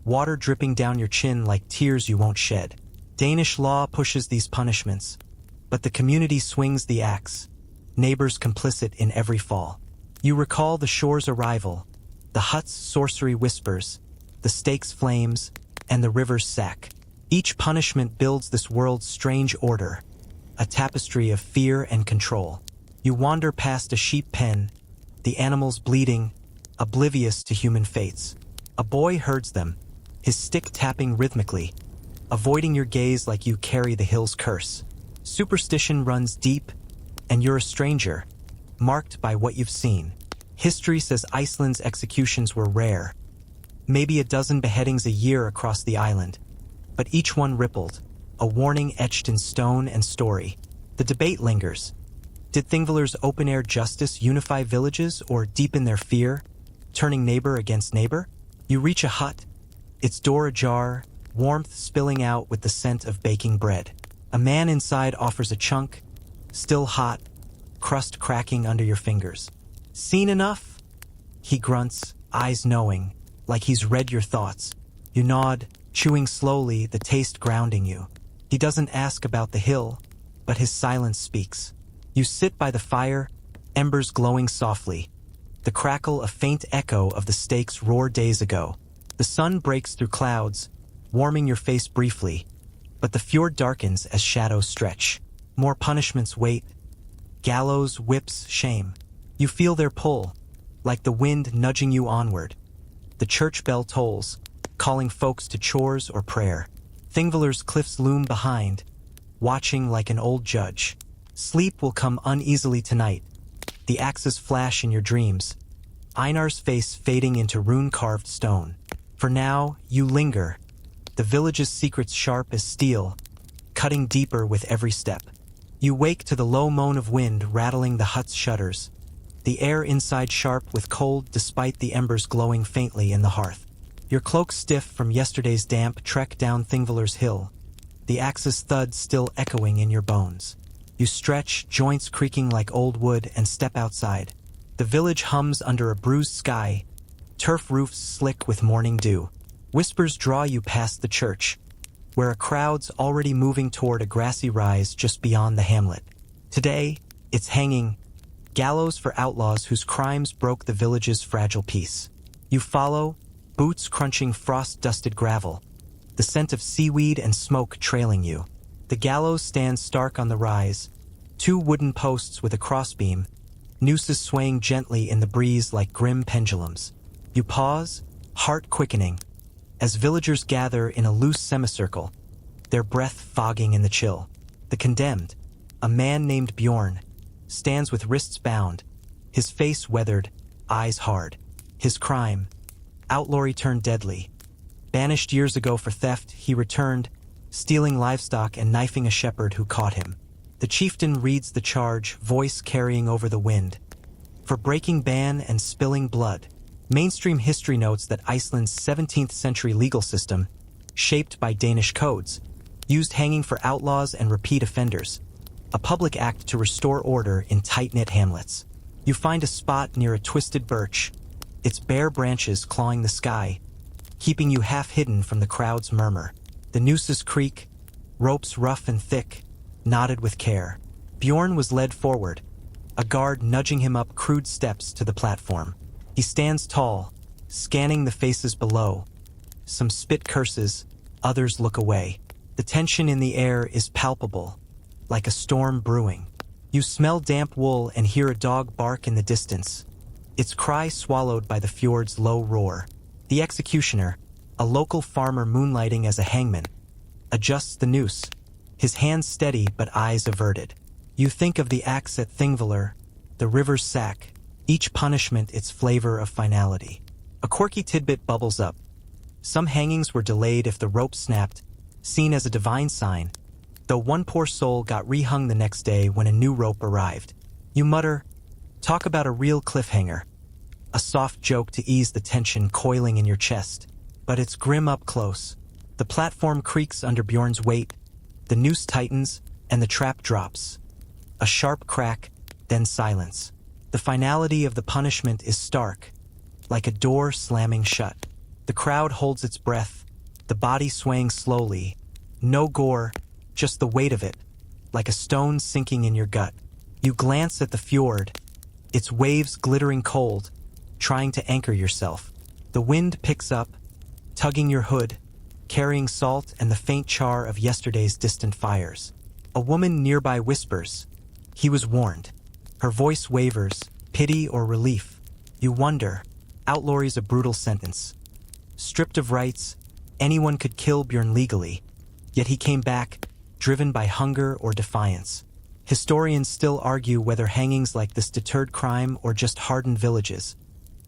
water dripping down your chin like tears you won't shed. Danish law pushes these punishments, but the community swings the axe, neighbors complicit in every fall. You recall the shore's arrival, the hut's sorcery whispers, the stake's flames, and the river's sack. Each punishment builds this world's strange order, a tapestry of fear and control. You wander past a sheep pen, the animals bleeding, oblivious to human fates. A boy herds them, his stick tapping rhythmically, avoiding your gaze like you carry the hill's curse. Superstition runs deep, and you're a stranger, marked by what you've seen. History says Iceland's executions were rare, maybe a dozen beheadings a year across the island, but each one rippled, a warning etched in stone and story. The debate lingers. Did Thingvaller's open-air justice unify villages or deepen their fear, turning neighbor against neighbor? You reach a hut, its door ajar, warmth spilling out with the scent of baking bread. A man inside offers a chunk, still hot, crust cracking under your fingers. Seen enough? He grunts, eyes knowing, like he's read your thoughts. You nod, chewing slowly, the taste grounding you. He doesn't ask about the hill, but his silence speaks. You sit by the fire, embers glowing softly. The crackle a faint echo of the stake's roar days ago. The sun breaks through clouds, warming your face briefly, but the fjord darkens as shadows stretch. More punishments wait. Gallows, whips, shame. You feel their pull, like the wind nudging you onward. The church bell tolls, calling folks to chores or prayer. Thingvaller's cliffs loom behind, watching like an old judge. Sleep will come uneasily tonight. The axes flash in your dreams, Einar's face fading into rune-carved stone. For now, you linger, the village's secrets sharp as steel, cutting deeper with every step. You wake to the low moan of wind rattling the hut's shutters, the air inside sharp with cold despite the embers glowing faintly in the hearth. Your cloak stiff from yesterday's damp trek down Thingvaller's hill, the axe's thud still echoing in your bones. You stretch, joints creaking like old wood, and step outside. The village hums under a bruised sky, turf roofs slick with morning dew. Whispers draw you past the church, where a crowd's already moving toward a grassy rise just beyond the hamlet. Today, it's hanging, gallows for outlaws whose crimes broke the village's fragile peace. You follow, boots crunching frost-dusted gravel, the scent of seaweed and smoke trailing you. The gallows stands stark on the rise, two wooden posts with a crossbeam, nooses swaying gently in the breeze like grim pendulums. You pause, heart quickening. as villagers gather in a loose semicircle, their breath fogging in the chill. The condemned, a man named Bjorn, stands with wrists bound, his face weathered, eyes hard. His crime, outlawry turned deadly. Banished years ago for theft, he returned, stealing livestock and knifing a shepherd who caught him. The chieftain reads the charge, voice carrying over the wind. For breaking ban and spilling blood. Mainstream history notes that Iceland's 17th century legal system, shaped by Danish codes, used hanging for outlaws and repeat offenders, a public act to restore order in tight-knit hamlets. You find a spot near a twisted birch, its bare branches clawing the sky, keeping you half hidden from the crowd's murmur. The nooses creak, ropes rough and thick, knotted with care. Bjorn was led forward, a guard nudging him up crude steps to the platform. He stands tall, scanning the faces below. Some spit curses, others look away. The tension in the air is palpable, like a storm brewing. You smell damp wool and hear a dog bark in the distance, its cry swallowed by the fjord's low roar. The executioner, a local farmer moonlighting as a hangman, adjusts the noose, his hands steady but eyes averted. You think of the axe at Thingvellir, the river's sack, each punishment its flavor of finality. A quirky tidbit bubbles up. Some hangings were delayed if the rope snapped, seen as a divine sign, though one poor soul got rehung the next day when a new rope arrived. You mutter, talk about a real cliffhanger, a soft joke to ease the tension coiling in your chest. But it's grim up close. The platform creaks under Bjorn's weight, the noose tightens, and the trap drops. A sharp crack, then silence. The finality of the punishment is stark, like a door slamming shut. The crowd holds its breath, the body swaying slowly. No gore, just the weight of it, like a stone sinking in your gut. You glance at the fjord, its waves glittering cold, trying to anchor yourself. The wind picks up, tugging your hood, carrying salt and the faint char of yesterday's distant fires. A woman nearby whispers, "He was warned." Her voice wavers, pity or relief. You wonder, outlawry's a brutal sentence. Stripped of rights, anyone could kill Bjorn legally, yet he came back, driven by hunger or defiance. Historians still argue whether hangings like this deterred crime or just hardened villages,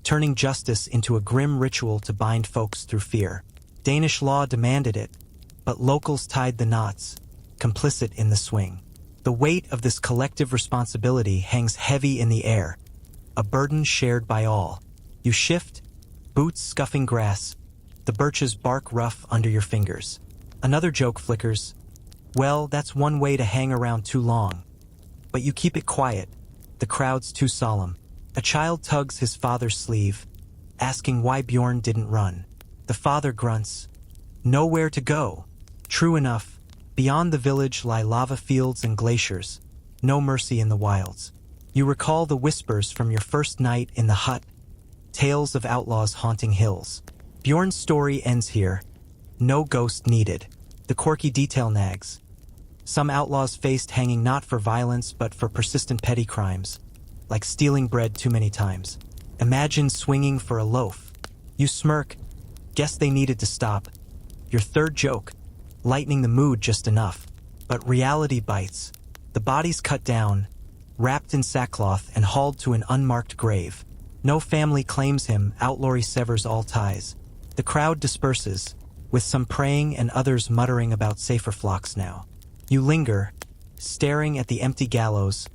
turning justice into a grim ritual to bind folks through fear. Danish law demanded it, but locals tied the knots, complicit in the swing. The weight of this collective responsibility hangs heavy in the air, a burden shared by all. You shift, boots scuffing grass, the birches bark rough under your fingers. Another joke flickers. Well, that's one way to hang around too long. But you keep it quiet, the crowd's too solemn. A child tugs his father's sleeve, asking why Bjorn didn't run. The father grunts, "Nowhere to go." True enough, beyond the village lie lava fields and glaciers, no mercy in the wilds. You recall the whispers from your first night in the hut, tales of outlaws haunting hills. Bjorn's story ends here, no ghost needed. The quirky detail nags. Some outlaws faced hanging not for violence but for persistent petty crimes, like stealing bread too many times. Imagine swinging for a loaf. You smirk, guess they needed to stop. Your third joke, lightening the mood just enough. But reality bites. The body's cut down, wrapped in sackcloth and hauled to an unmarked grave. No family claims him, outlawry severs all ties. The crowd disperses, with some praying and others muttering about safer flocks now. You linger, staring at the empty gallows,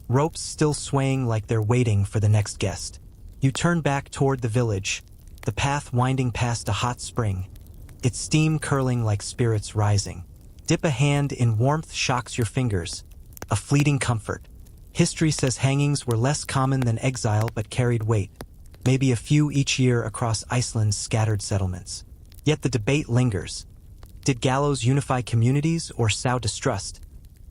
ropes still swaying like they're waiting for the next guest. You turn back toward the village, the path winding past a hot spring, its steam curling like spirits rising. Dip a hand in warmth shocks your fingers, a fleeting comfort. History says hangings were less common than exile but carried weight, maybe a few each year across Iceland's scattered settlements. Yet the debate lingers. Did gallows unify communities or sow distrust,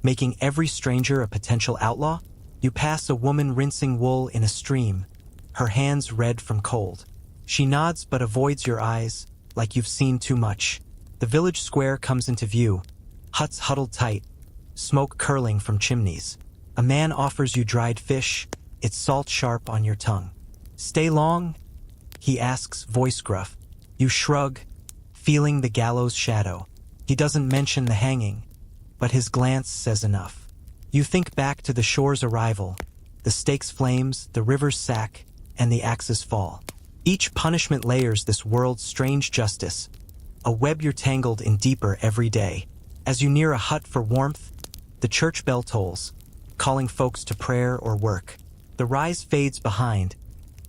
making every stranger a potential outlaw? You pass a woman rinsing wool in a stream, her hands red from cold. She nods but avoids your eyes, like you've seen too much. The village square comes into view, huts huddled tight, smoke curling from chimneys. A man offers you dried fish, its salt sharp on your tongue. "Stay long?" he asks, voice gruff. You shrug, feeling the gallows shadow. He doesn't mention the hanging, but his glance says enough. You think back to the shore's arrival, the stake's flames, the river's sack, and the axe's fall. Each punishment layers this world's strange justice, a web you're tangled in deeper every day. As you near a hut for warmth, the church bell tolls, calling folks to prayer or work. The rise fades behind,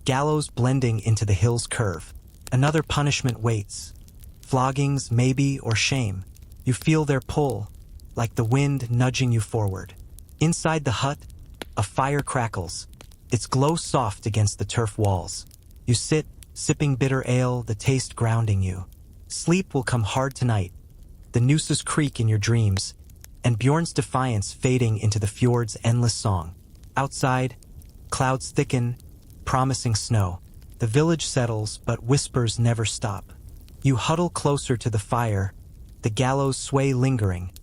gallows blending into the hill's curve. Another punishment waits. Floggings, maybe, or shame. You feel their pull, like the wind nudging you forward. Inside the hut, a fire crackles, its glow soft against the turf walls. You sit, sipping bitter ale, the taste grounding you. Sleep will come hard tonight. The nooses creak in your dreams, and Bjorn's defiance fading into the fjord's endless song. Outside, clouds thicken, promising snow. The village settles, but whispers never stop. You huddle closer to the fire, the gallows sway lingering,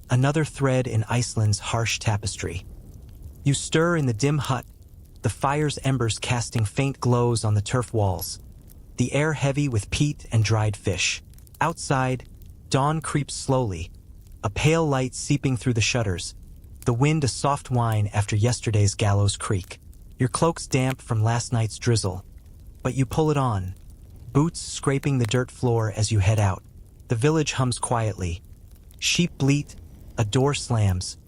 another thread in Iceland's harsh tapestry. You stir in the dim hut, the fire's embers casting faint glows on the turf walls, the air heavy with peat and dried fish. Outside, dawn creeps slowly, a pale light seeping through the shutters, the wind a soft whine after yesterday's gallows creak. Your cloak's damp from last night's drizzle, but you pull it on, boots scraping the dirt floor as you head out. The village hums quietly. Sheep bleat, a door slams,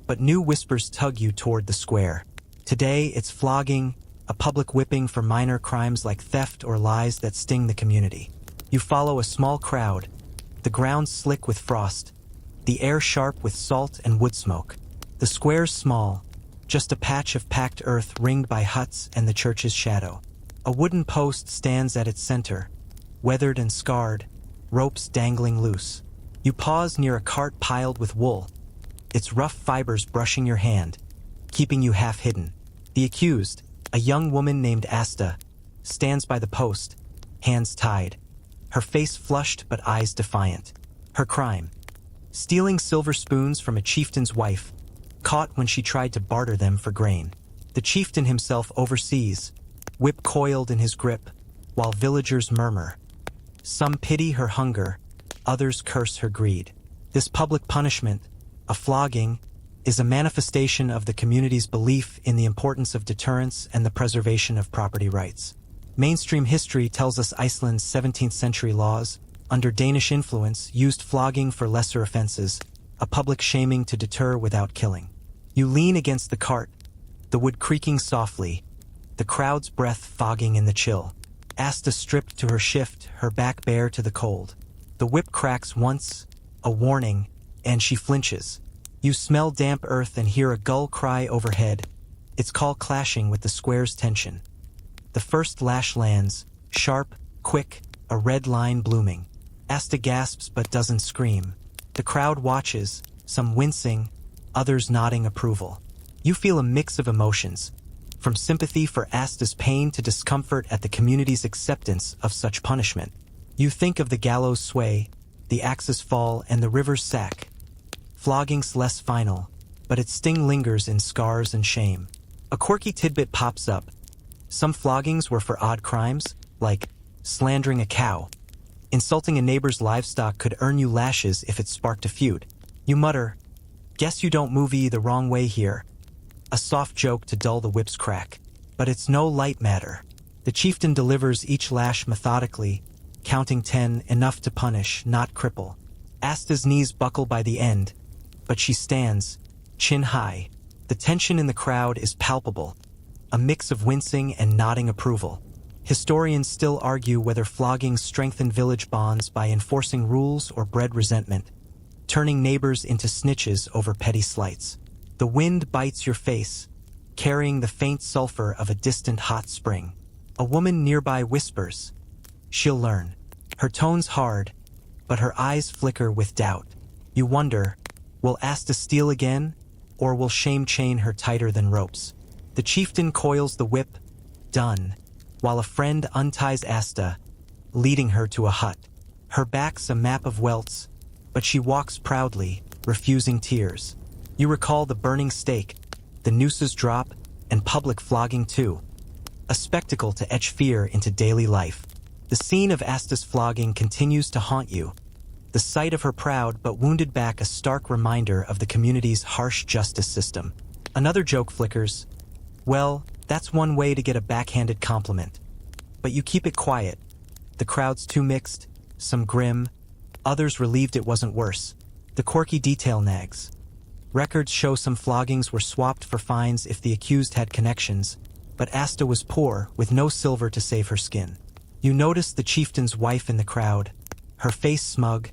but new whispers tug you toward the square. Today it's flogging, a public whipping for minor crimes like theft or lies that sting the community. You follow a small crowd, the ground slick with frost, the air sharp with salt and wood smoke. The square's small, just a patch of packed earth ringed by huts and the church's shadow. A wooden post stands at its center, weathered and scarred, ropes dangling loose. You pause near a cart piled with wool, its rough fibers brushing your hand, keeping you half hidden. The accused, a young woman named Asta, stands by the post, hands tied, her face flushed but eyes defiant. Her crime: stealing silver spoons from a chieftain's wife, caught when she tried to barter them for grain. The chieftain himself oversees, whip coiled in his grip, while villagers murmur. Some pity her hunger, others curse her greed. This public punishment, a flogging, is a manifestation of the community's belief in the importance of deterrence and the preservation of property rights. Mainstream history tells us Iceland's 17th century laws, under Danish influence, used flogging for lesser offenses, a public shaming to deter without killing. You lean against the cart, the wood creaking softly, the crowd's breath fogging in the chill. Asta stripped to her shift, her back bare to the cold. The whip cracks once, a warning, and she flinches. You smell damp earth and hear a gull cry overhead, its call clashing with the square's tension. The first lash lands, sharp, quick, a red line blooming. Asta gasps but doesn't scream. The crowd watches, some wincing, others nodding approval. You feel a mix of emotions, from sympathy for Asta's pain to discomfort at the community's acceptance of such punishment. You think of the gallows sway, the axe's fall, and the river's sack. Flogging's less final, but its sting lingers in scars and shame. A quirky tidbit pops up. Some floggings were for odd crimes, like slandering a cow. Insulting a neighbor's livestock could earn you lashes if it sparked a feud. You mutter, "Guess you don't move the wrong way here." A soft joke to dull the whip's crack. But it's no light matter. The chieftain delivers each lash methodically, counting 10, enough to punish, not cripple. Asta's knees buckle by the end, but she stands, chin high. The tension in the crowd is palpable, a mix of wincing and nodding approval. Historians still argue whether flogging strengthened village bonds by enforcing rules or bred resentment, turning neighbors into snitches over petty slights. The wind bites your face, carrying the faint sulfur of a distant hot spring. A woman nearby whispers, "She'll learn." Her tone's hard, but her eyes flicker with doubt. You wonder, will Asta steal again, or will shame chain her tighter than ropes? The chieftain coils the whip, done, while a friend unties Asta, leading her to a hut. Her back's a map of welts, but she walks proudly, refusing tears. You recall the burning stake, the nooses drop, and public flogging too. A spectacle to etch fear into daily life. The scene of Asta's flogging continues to haunt you, the sight of her proud but wounded back a stark reminder of the community's harsh justice system. Another joke flickers. Well, that's one way to get a backhanded compliment. But you keep it quiet. The crowd's too mixed, some grim, others relieved it wasn't worse. The quirky detail nags. Records show some floggings were swapped for fines if the accused had connections, but Asta was poor, with no silver to save her skin. You notice the chieftain's wife in the crowd, her face smug,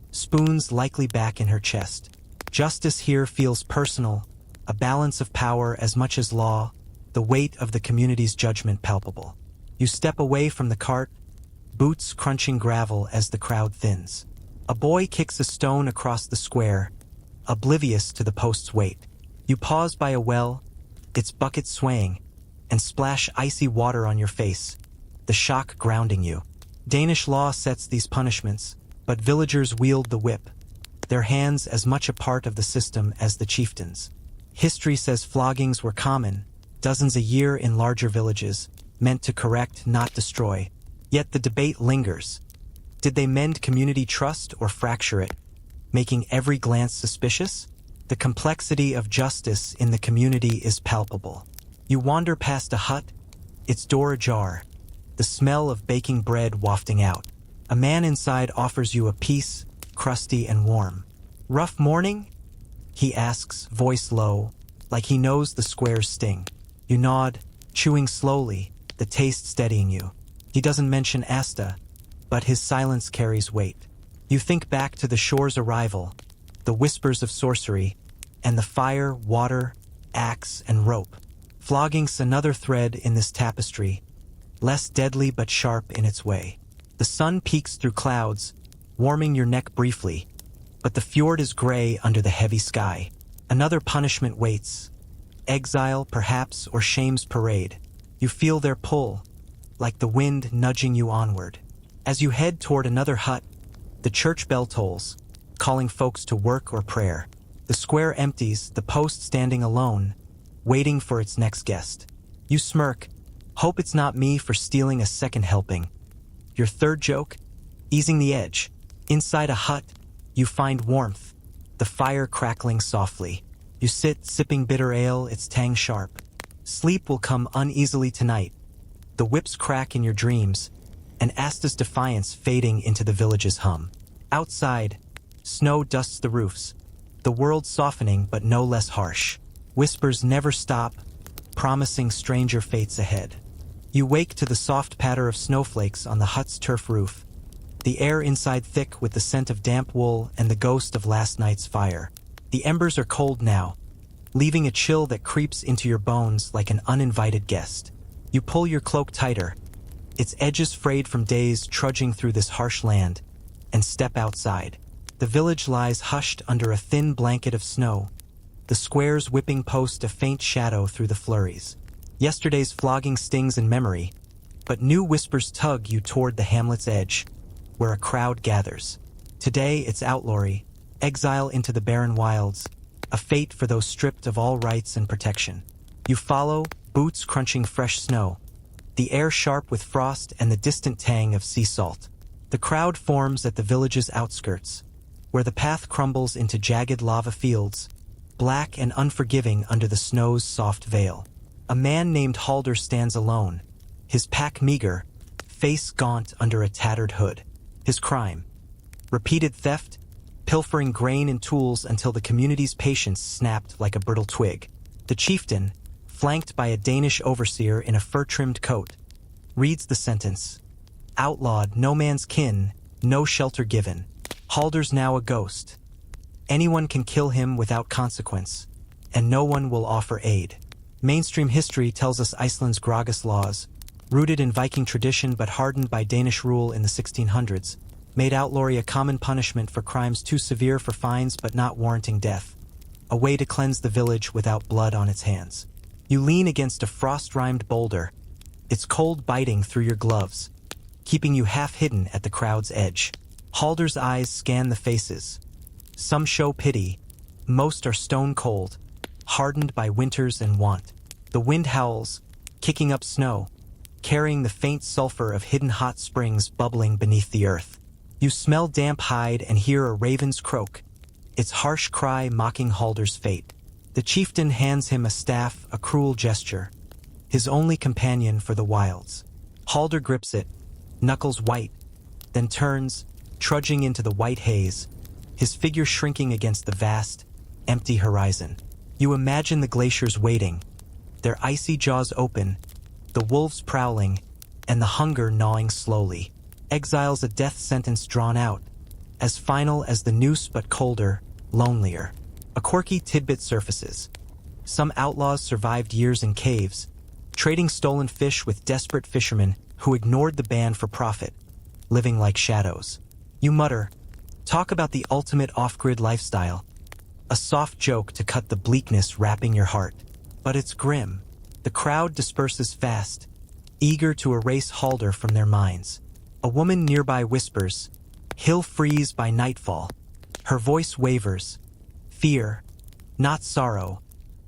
spoons likely back in her chest. Justice here feels personal, a balance of power as much as law, the weight of the community's judgment palpable. You step away from the cart, boots crunching gravel as the crowd thins. A boy kicks a stone across the square, oblivious to the post's weight. You pause by a well, its bucket swaying, and splash icy water on your face, the shock grounding you. Danish law sets these punishments, but villagers wield the whip, their hands as much a part of the system as the chieftains. History says floggings were common, dozens a year in larger villages, meant to correct, not destroy. Yet the debate lingers. Did they mend community trust or fracture it, making every glance suspicious? The complexity of justice in the community is palpable. You wander past a hut, its door ajar, the smell of baking bread wafting out. A man inside offers you a piece, crusty and warm. "Rough morning?" he asks, voice low, like he knows the square's sting. You nod, chewing slowly, the taste steadying you. He doesn't mention Asta, but his silence carries weight. You think back to the shore's arrival, the whispers of sorcery, and the fire, water, axe, and rope. Flogging's another thread in this tapestry, less deadly but sharp in its way. The sun peeks through clouds, warming your neck briefly, but the fjord is gray under the heavy sky. Another punishment waits. Exile, perhaps, or shame's parade. You feel their pull, like the wind nudging you onward. As you head toward another hut, the church bell tolls, calling folks to work or prayer. The square empties, the post standing alone, waiting for its next guest. You smirk, hope it's not me for stealing a second helping. Your third joke? Easing the edge. Inside a hut, you find warmth, the fire crackling softly. You sit, sipping bitter ale, its tang sharp. Sleep will come uneasily tonight. The whips crack in your dreams, and Asta's defiance fading into the village's hum. Outside, snow dusts the roofs, the world softening but no less harsh. Whispers never stop, promising stranger fates ahead. You wake to the soft patter of snowflakes on the hut's turf roof, the air inside thick with the scent of damp wool and the ghost of last night's fire. The embers are cold now, leaving a chill that creeps into your bones like an uninvited guest. You pull your cloak tighter, its edges frayed from days trudging through this harsh land, and step outside. The village lies hushed under a thin blanket of snow, the square's whipping post a faint shadow through the flurries. Yesterday's flogging stings in memory, but new whispers tug you toward the hamlet's edge, where a crowd gathers. Today it's outlawry, exile into the barren wilds, a fate for those stripped of all rights and protection. You follow, boots crunching fresh snow, the air sharp with frost and the distant tang of sea salt. The crowd forms at the village's outskirts, where the path crumbles into jagged lava fields, black and unforgiving under the snow's soft veil. A man named Halder stands alone, his pack meager, face gaunt under a tattered hood. His crime: repeated theft, pilfering grain and tools until the community's patience snapped like a brittle twig. The chieftain, flanked by a Danish overseer in a fur-trimmed coat, reads the sentence. Outlawed, no man's kin, no shelter given. Halder's now a ghost. Anyone can kill him without consequence, and no one will offer aid. Mainstream history tells us Iceland's Gragas laws, rooted in Viking tradition but hardened by Danish rule in the 1600s, made outlawry a common punishment for crimes too severe for fines but not warranting death, a way to cleanse the village without blood on its hands. You lean against a frost-rimed boulder, its cold biting through your gloves, keeping you half hidden at the crowd's edge. Halder's eyes scan the faces. Some show pity, most are stone cold, hardened by winters and want. The wind howls, kicking up snow, carrying the faint sulfur of hidden hot springs bubbling beneath the earth. You smell damp hide and hear a raven's croak, its harsh cry mocking Halder's fate. The chieftain hands him a staff, a cruel gesture, his only companion for the wilds. Halder grips it, knuckles white, then turns, trudging into the white haze, his figure shrinking against the vast, empty horizon. You imagine the glaciers waiting, their icy jaws open, the wolves prowling, and the hunger gnawing slowly. Exile's a death sentence drawn out, as final as the noose but colder, lonelier. A quirky tidbit surfaces. Some outlaws survived years in caves, trading stolen fish with desperate fishermen who ignored the ban for profit, living like shadows. You mutter, talk about the ultimate off-grid lifestyle, a soft joke to cut the bleakness wrapping your heart. But it's grim. The crowd disperses fast, eager to erase Halder from their minds. A woman nearby whispers, "He'll freeze by nightfall." Her voice wavers. Fear, not sorrow,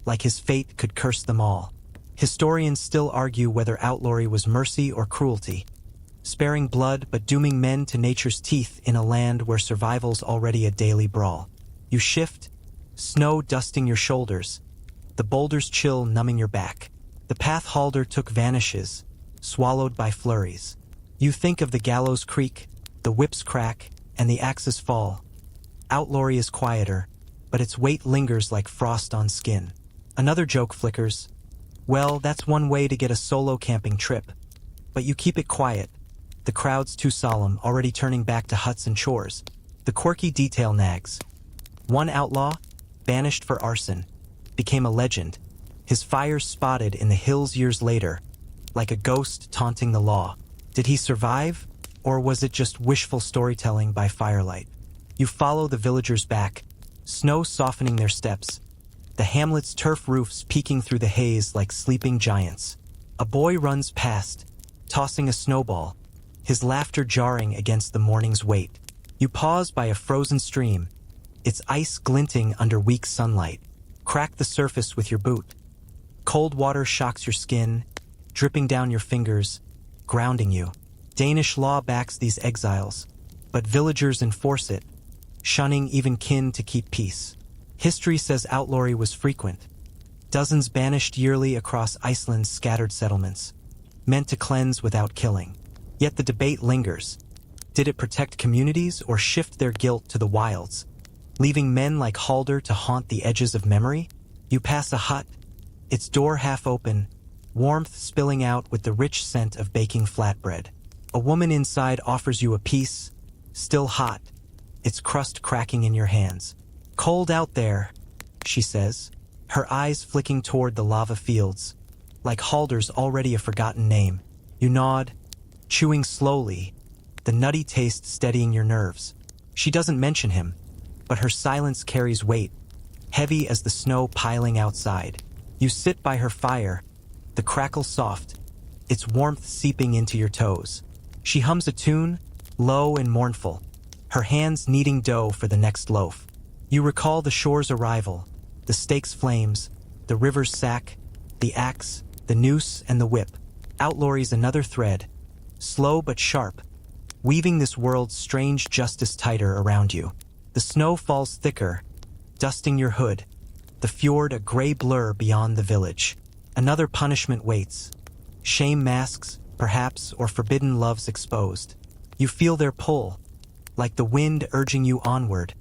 like his fate could curse them all. Historians still argue whether outlawry was mercy or cruelty, sparing blood but dooming men to nature's teeth in a land where survival's already a daily brawl. You shift, snow dusting your shoulders, the boulders chill numbing your back. The path Halder took vanishes, swallowed by flurries. You think of the gallows creak, the whips crack, and the axes fall. Outlawry is quieter, but its weight lingers like frost on skin. Another joke flickers. Well, that's one way to get a solo camping trip. But you keep it quiet. The crowd's too solemn, already turning back to huts and chores. The quirky detail nags. One outlaw, banished for arson, became a legend, his fires spotted in the hills years later, like a ghost taunting the law. Did he survive, or was it just wishful storytelling by firelight? You follow the villagers back, snow softening their steps, the hamlet's turf roofs peeking through the haze like sleeping giants. A boy runs past, tossing a snowball, his laughter jarring against the morning's weight. You pause by a frozen stream, its ice glinting under weak sunlight. Crack the surface with your boot. Cold water shocks your skin, dripping down your fingers, grounding you. Danish law backs these exiles, but villagers enforce it, shunning even kin to keep peace. History says outlawry was frequent. Dozens banished yearly across Iceland's scattered settlements, meant to cleanse without killing. Yet the debate lingers. Did it protect communities or shift their guilt to the wilds, leaving men like Halder to haunt the edges of memory? You pass a hut, its door half open, warmth spilling out with the rich scent of baking flatbread. A woman inside offers you a piece, still hot, its crust cracking in your hands. "Cold out there," she says, her eyes flicking toward the lava fields, like Halder's already a forgotten name. You nod, chewing slowly, the nutty taste steadying your nerves. She doesn't mention him, but her silence carries weight, heavy as the snow piling outside. You sit by her fire, the crackle soft, its warmth seeping into your toes. She hums a tune, low and mournful, her hands kneading dough for the next loaf. You recall the shore's arrival, the stake's flames, the river's sack, the axe, the noose, and the whip. Outlawry's another thread, slow but sharp, weaving this world's strange justice tighter around you. The snow falls thicker, dusting your hood, the fjord a gray blur beyond the village. Another punishment waits. Shame masks, perhaps, or forbidden loves exposed. You feel their pull, like the wind urging you onward,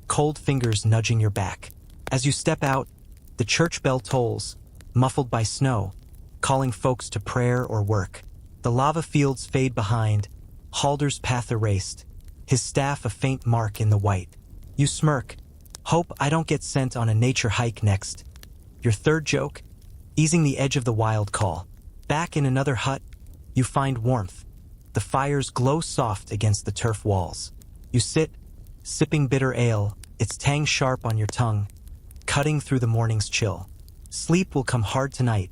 cold fingers nudging your back. As you step out, the church bell tolls, muffled by snow, calling folks to prayer or work. The lava fields fade behind, Halder's path erased, his staff a faint mark in the white. You smirk, hope I don't get sent on a nature hike next. Your third joke, easing the edge of the wild call. Back in another hut, you find warmth. The fires glow soft against the turf walls. You sit, sipping bitter ale, its tang sharp on your tongue, cutting through the morning's chill. Sleep will come hard tonight.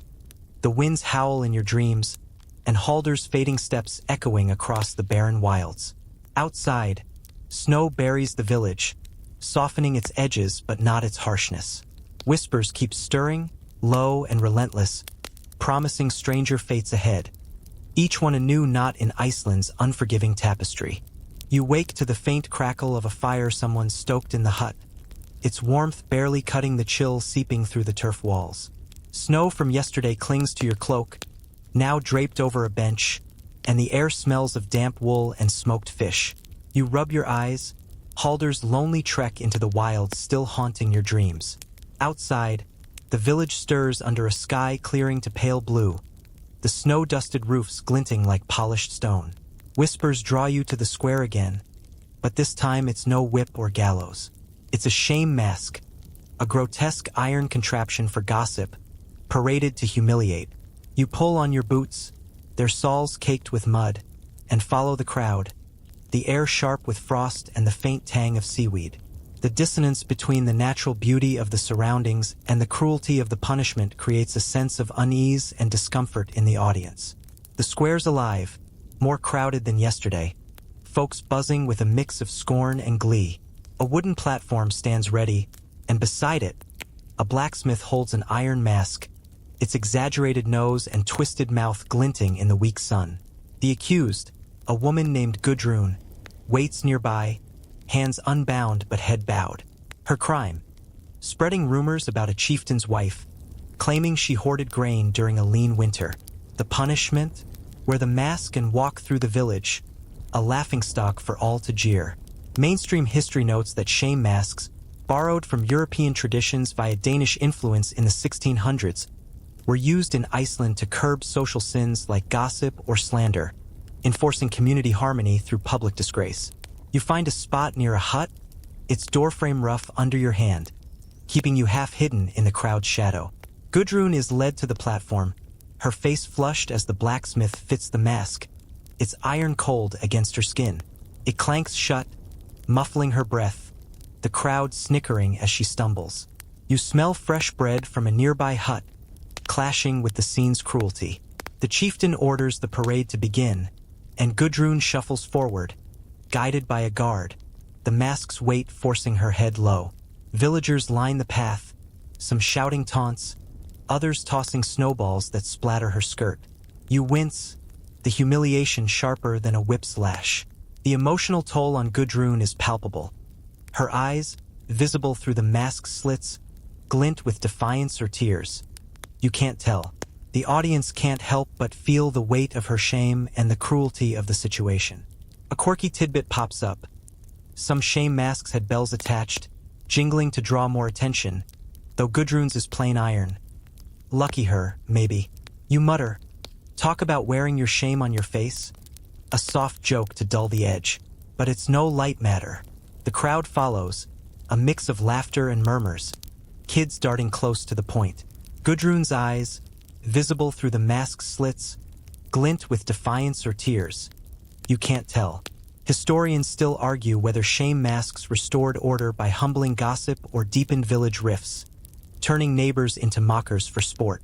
The winds howl in your dreams, and Halder's fading steps echoing across the barren wilds. Outside, snow buries the village, softening its edges but not its harshness. Whispers keep stirring, low and relentless, promising stranger fates ahead. each one a new knot in Iceland's unforgiving tapestry. You wake to the faint crackle of a fire someone stoked in the hut, its warmth barely cutting the chill seeping through the turf walls. Snow from yesterday clings to your cloak, now draped over a bench, and the air smells of damp wool and smoked fish. You rub your eyes, Halder's lonely trek into the wilds still haunting your dreams. Outside, the village stirs under a sky clearing to pale blue, the snow-dusted roofs glinting like polished stone. Whispers draw you to the square again, but this time it's no whip or gallows. It's a shame mask, a grotesque iron contraption for gossip, paraded to humiliate. You pull on your boots, their soles caked with mud, and follow the crowd, the air sharp with frost and the faint tang of seaweed. The dissonance between the natural beauty of the surroundings and the cruelty of the punishment creates a sense of unease and discomfort in the audience. The square's alive, more crowded than yesterday, folks buzzing with a mix of scorn and glee. A wooden platform stands ready, and beside it, a blacksmith holds an iron mask, its exaggerated nose and twisted mouth glinting in the weak sun. The accused, a woman named Gudrun, waits nearby, hands unbound but head bowed. Her crime: spreading rumors about a chieftain's wife, claiming she hoarded grain during a lean winter. The punishment: wear the mask and walk through the village, a laughingstock for all to jeer. Mainstream history notes that shame masks, borrowed from European traditions via Danish influence in the 1600s, were used in Iceland to curb social sins like gossip or slander, enforcing community harmony through public disgrace. You find a spot near a hut, its doorframe rough under your hand, keeping you half hidden in the crowd's shadow. Gudrun is led to the platform, her face flushed as the blacksmith fits the mask, its iron cold against her skin. It clanks shut, muffling her breath, the crowd snickering as she stumbles. You smell fresh bread from a nearby hut, clashing with the scene's cruelty. The chieftain orders the parade to begin, and Gudrun shuffles forward, guided by a guard, the mask's weight forcing her head low. Villagers line the path, some shouting taunts, others tossing snowballs that splatter her skirt. You wince, the humiliation sharper than a whip's lash. The emotional toll on Gudrun is palpable. Her eyes, visible through the mask's slits, glint with defiance or tears. You can't tell. The audience can't help but feel the weight of her shame and the cruelty of the situation. A quirky tidbit pops up. Some shame masks had bells attached, jingling to draw more attention, though Gudrun's is plain iron. Lucky her, maybe. You mutter, talk about wearing your shame on your face? A soft joke to dull the edge. But it's no light matter. The crowd follows, a mix of laughter and murmurs, kids darting close to the point. Gudrun's eyes, visible through the mask's slits, glint with defiance or tears. You can't tell. Historians still argue whether shame masks restored order by humbling gossip or deepened village rifts, turning neighbors into mockers for sport.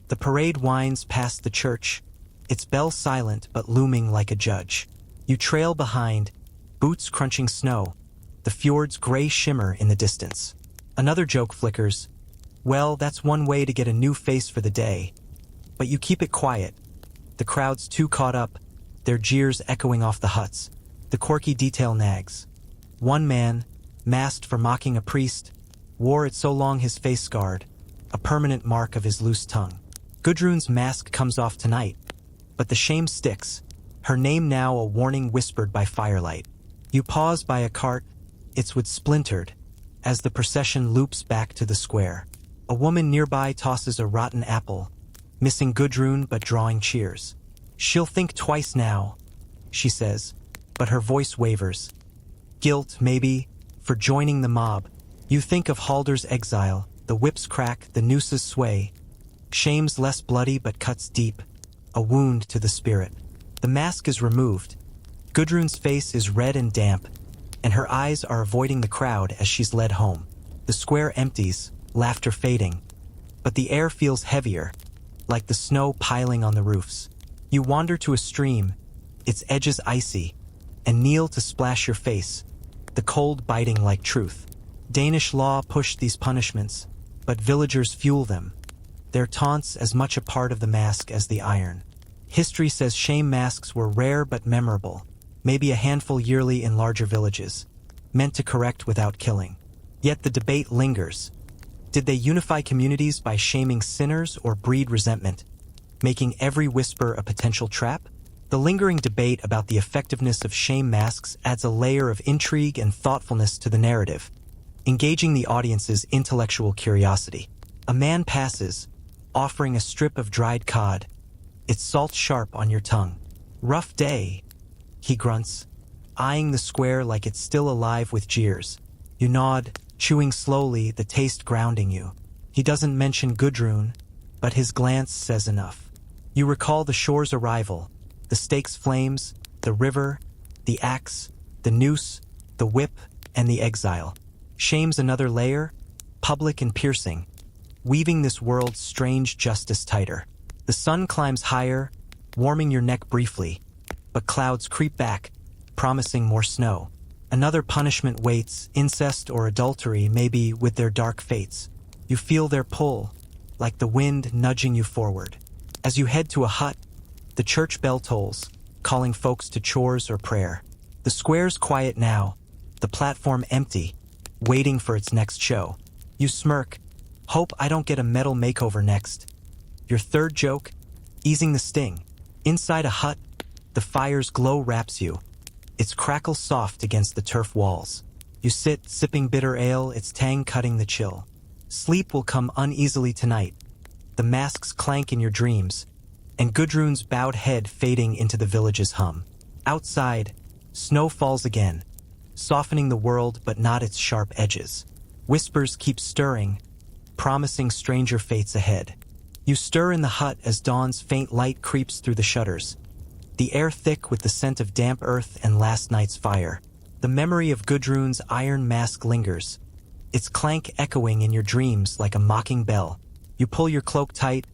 The parade winds past the church, its bell silent but looming like a judge. You trail behind, boots crunching snow, the fjords' gray shimmer in the distance. Another joke flickers. Well, that's one way to get a new face for the day. But you keep it quiet. The crowd's too caught up, their jeers echoing off the huts. The quirky detail nags. One man, masked for mocking a priest, wore it so long his face scarred, a permanent mark of his loose tongue. Gudrun's mask comes off tonight, but the shame sticks, her name now a warning whispered by firelight. You pause by a cart, its wood splintered, as the procession loops back to the square. A woman nearby tosses a rotten apple, missing Gudrun but drawing cheers. She'll think twice now, she says, but her voice wavers. Guilt, maybe, for joining the mob. You think of Halder's exile, the whips crack, the nooses sway. Shame's less bloody but cuts deep, a wound to the spirit. The mask is removed. Gudrun's face is red and damp, and her eyes are avoiding the crowd as she's led home. The square empties, laughter fading, but the air feels heavier, like the snow piling on the roofs. You wander to a stream, its edges icy, and kneel to splash your face, the cold biting like truth. Danish law pushed these punishments, but villagers fuel them, their taunts as much a part of the mask as the iron. History says shame masks were rare but memorable, maybe a handful yearly in larger villages, meant to correct without killing. Yet the debate lingers. Did they unify communities by shaming sinners or breed resentment, making every whisper a potential trap? The lingering debate about the effectiveness of shame masks adds a layer of intrigue and thoughtfulness to the narrative, engaging the audience's intellectual curiosity. A man passes, offering a strip of dried cod, its salt sharp on your tongue. "Rough day," he grunts, eyeing the square like it's still alive with jeers. You nod, chewing slowly, the taste grounding you. He doesn't mention Gudrun, but his glance says enough. You recall the shore's arrival, the stake's flames, the river, the axe, the noose, the whip, and the exile. Shame's another layer, public and piercing, weaving this world's strange justice tighter. The sun climbs higher, warming your neck briefly, but clouds creep back, promising more snow. Another punishment waits, incest or adultery, maybe with their dark fates. You feel their pull, like the wind nudging you forward. As you head to a hut, the church bell tolls, calling folks to chores or prayer. The square's quiet now, the platform empty, waiting for its next show. You smirk, hope I don't get a metal makeover next. Your third joke, easing the sting. Inside a hut, the fire's glow wraps you, its crackle soft against the turf walls. You sit, sipping bitter ale, its tang cutting the chill. Sleep will come uneasily tonight. The masks clank in your dreams, and Gudrun's bowed head fading into the village's hum. Outside, snow falls again, softening the world but not its sharp edges. Whispers keep stirring, promising stranger fates ahead. You stir in the hut as dawn's faint light creeps through the shutters, the air thick with the scent of damp earth and last night's fire. The memory of Gudrun's iron mask lingers, its clank echoing in your dreams like a mocking bell. You pull your cloak tight,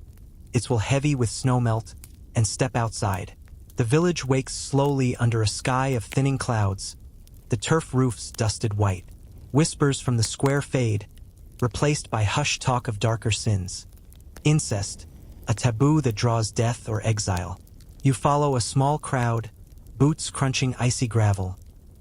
its wool heavy with snowmelt, and step outside. The village wakes slowly under a sky of thinning clouds, the turf roofs dusted white. Whispers from the square fade, replaced by hushed talk of darker sins. Incest, a taboo that draws death or exile. You follow a small crowd, boots crunching icy gravel,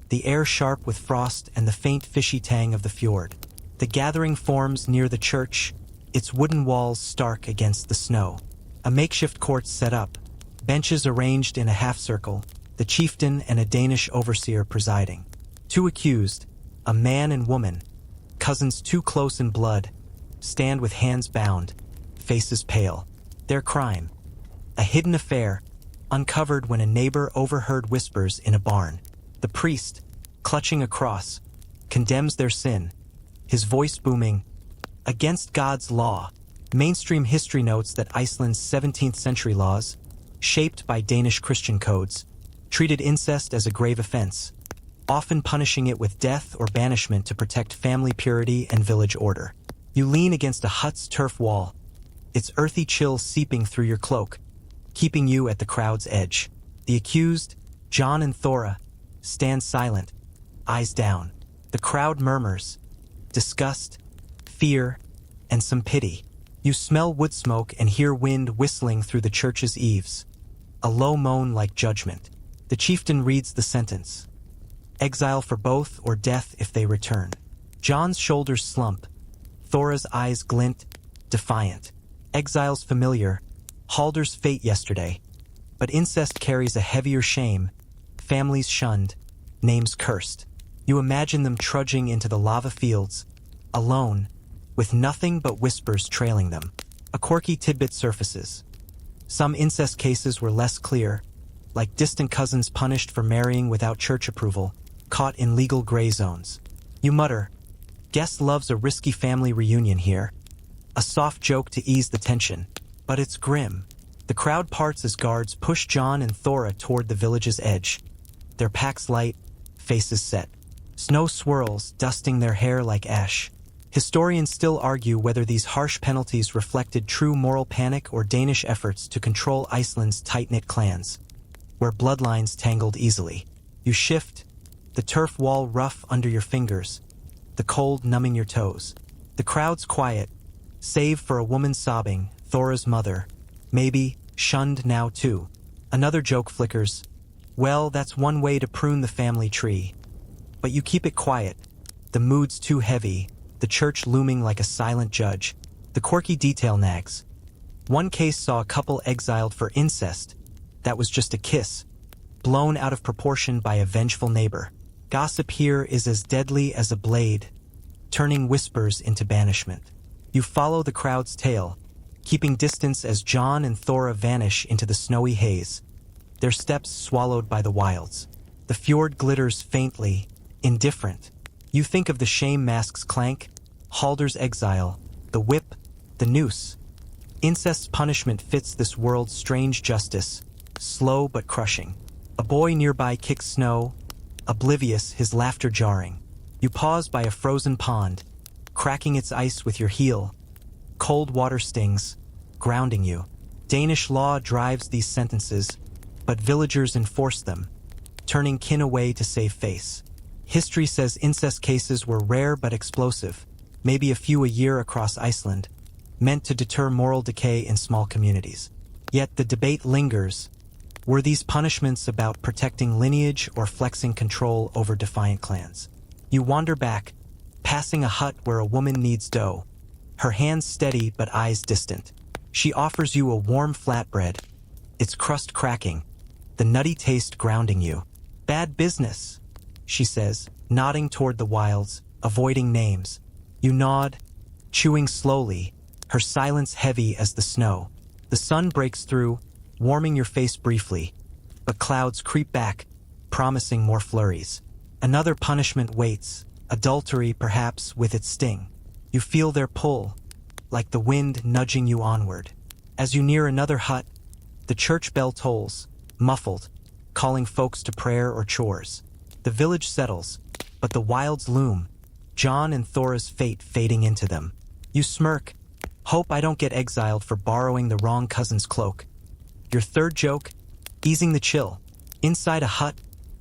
the air sharp with frost and the faint fishy tang of the fjord. The gathering forms near the church, its wooden walls stark against the snow. A makeshift court set up, benches arranged in a half-circle, the chieftain and a Danish overseer presiding. Two accused, a man and woman, cousins too close in blood, stand with hands bound, faces pale. Their crime, a hidden affair, uncovered when a neighbor overheard whispers in a barn. The priest, clutching a cross, condemns their sin, his voice booming, "Against God's law." Mainstream history notes that Iceland's 17th century laws, shaped by Danish Christian codes, treated incest as a grave offense, often punishing it with death or banishment to protect family purity and village order. You lean against a hut's turf wall, its earthy chill seeping through your cloak, keeping you at the crowd's edge. The accused, John and Thora, stand silent, eyes down. The crowd murmurs, disgust, fear, and some pity. You smell wood smoke and hear wind whistling through the church's eaves, a low moan like judgment. The chieftain reads the sentence: exile for both or death if they return. John's shoulders slump, Thora's eyes glint, defiant. Exile's familiar, Halder's fate yesterday, but incest carries a heavier shame, families shunned, names cursed. You imagine them trudging into the lava fields, alone, with nothing but whispers trailing them. A quirky tidbit surfaces. Some incest cases were less clear, like distant cousins punished for marrying without church approval, caught in legal gray zones. You mutter, "Guest loves a risky family reunion here." A soft joke to ease the tension, but it's grim. The crowd parts as guards push John and Thora toward the village's edge. Their packs light, faces set. Snow swirls, dusting their hair like ash. Historians still argue whether these harsh penalties reflected true moral panic or Danish efforts to control Iceland's tight-knit clans, where bloodlines tangled easily. You shift, the turf wall rough under your fingers, the cold numbing your toes. The crowd's quiet, save for a woman sobbing, Thora's mother, maybe shunned now too. Another joke flickers. Well, that's one way to prune the family tree. But you keep it quiet. The mood's too heavy, the church looming like a silent judge. The quirky detail nags. One case saw a couple exiled for incest. That was just a kiss, blown out of proportion by a vengeful neighbor. Gossip here is as deadly as a blade, turning whispers into banishment. You follow the crowd's tail, keeping distance as John and Thora vanish into the snowy haze, their steps swallowed by the wilds. The fjord glitters faintly, indifferent. You think of the shame mask's clank, Halder's exile, the whip, the noose. Incest's punishment fits this world's strange justice, slow but crushing. A boy nearby kicks snow, oblivious, his laughter jarring. You pause by a frozen pond, cracking its ice with your heel. Cold water stings, grounding you. Danish law drives these sentences, but villagers enforce them, turning kin away to save face. History says incest cases were rare but explosive, maybe a few a year across Iceland, meant to deter moral decay in small communities. Yet the debate lingers. Were these punishments about protecting lineage or flexing control over defiant clans? You wander back, passing a hut where a woman kneads dough, her hands steady but eyes distant. She offers you a warm flatbread, its crust cracking, the nutty taste grounding you. Bad business, she says, nodding toward the wilds, avoiding names. You nod, chewing slowly, her silence heavy as the snow. The sun breaks through, warming your face briefly, but clouds creep back, promising more flurries. Another punishment waits, adultery perhaps with its sting. You feel their pull, like the wind nudging you onward. As you near another hut, the church bell tolls, muffled, calling folks to prayer or chores. The village settles, but the wilds loom, John and Thora's fate fading into them. You smirk, hope I don't get exiled for borrowing the wrong cousin's cloak. Your third joke, easing the chill. Inside a hut,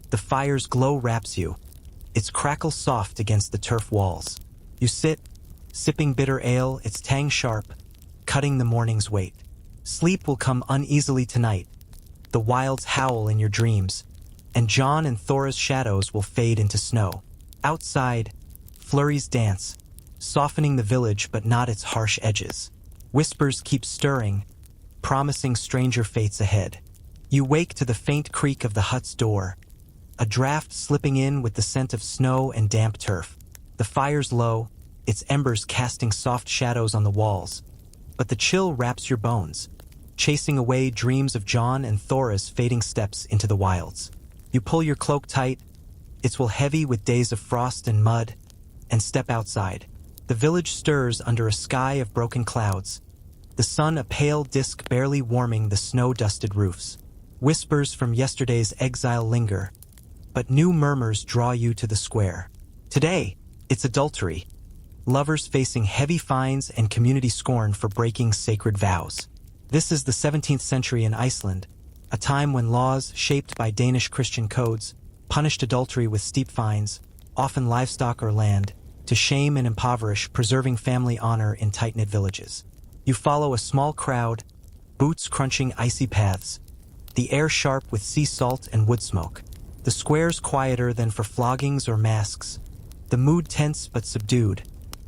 the fire's glow wraps you, its crackle soft against the turf walls. You sit, sipping bitter ale, its tang sharp, cutting the morning's weight. Sleep will come uneasily tonight. The wilds howl in your dreams, and John and Thora's shadows will fade into snow. Outside, flurries dance, softening the village but not its harsh edges. Whispers keep stirring, promising stranger fates ahead. You wake to the faint creak of the hut's door, a draft slipping in with the scent of snow and damp turf. The fire's low, its embers casting soft shadows on the walls, but the chill wraps your bones, chasing away dreams of John and Thora's fading steps into the wilds. You pull your cloak tight, its wool heavy with days of frost and mud, and step outside. The village stirs under a sky of broken clouds, the sun a pale disk barely warming the snow-dusted roofs. Whispers from yesterday's exile linger, but new murmurs draw you to the square. Today, it's adultery, lovers facing heavy fines and community scorn for breaking sacred vows. This is the 17th century in Iceland, a time when laws shaped by Danish Christian codes punished adultery with steep fines, often livestock or land, to shame and impoverish, preserving family honor in tight-knit villages. You follow a small crowd, boots crunching icy paths, the air sharp with sea salt and wood smoke. The square's quieter than for floggings or masks, the mood tense but subdued,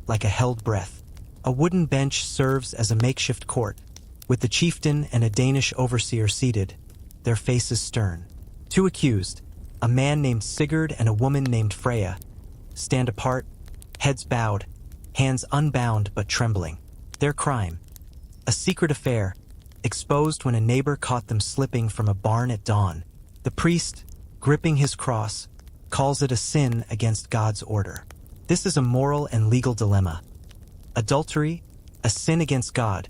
like a held breath. A wooden bench serves as a makeshift court, with the chieftain and a Danish overseer seated, their faces stern. Two accused, a man named Sigurd and a woman named Freya, stand apart, heads bowed, hands unbound but trembling. Their crime, a secret affair, exposed when a neighbor caught them slipping from a barn at dawn. The priest, gripping his cross, calls it a sin against God's order. This is a moral and legal dilemma. Adultery, a sin against God,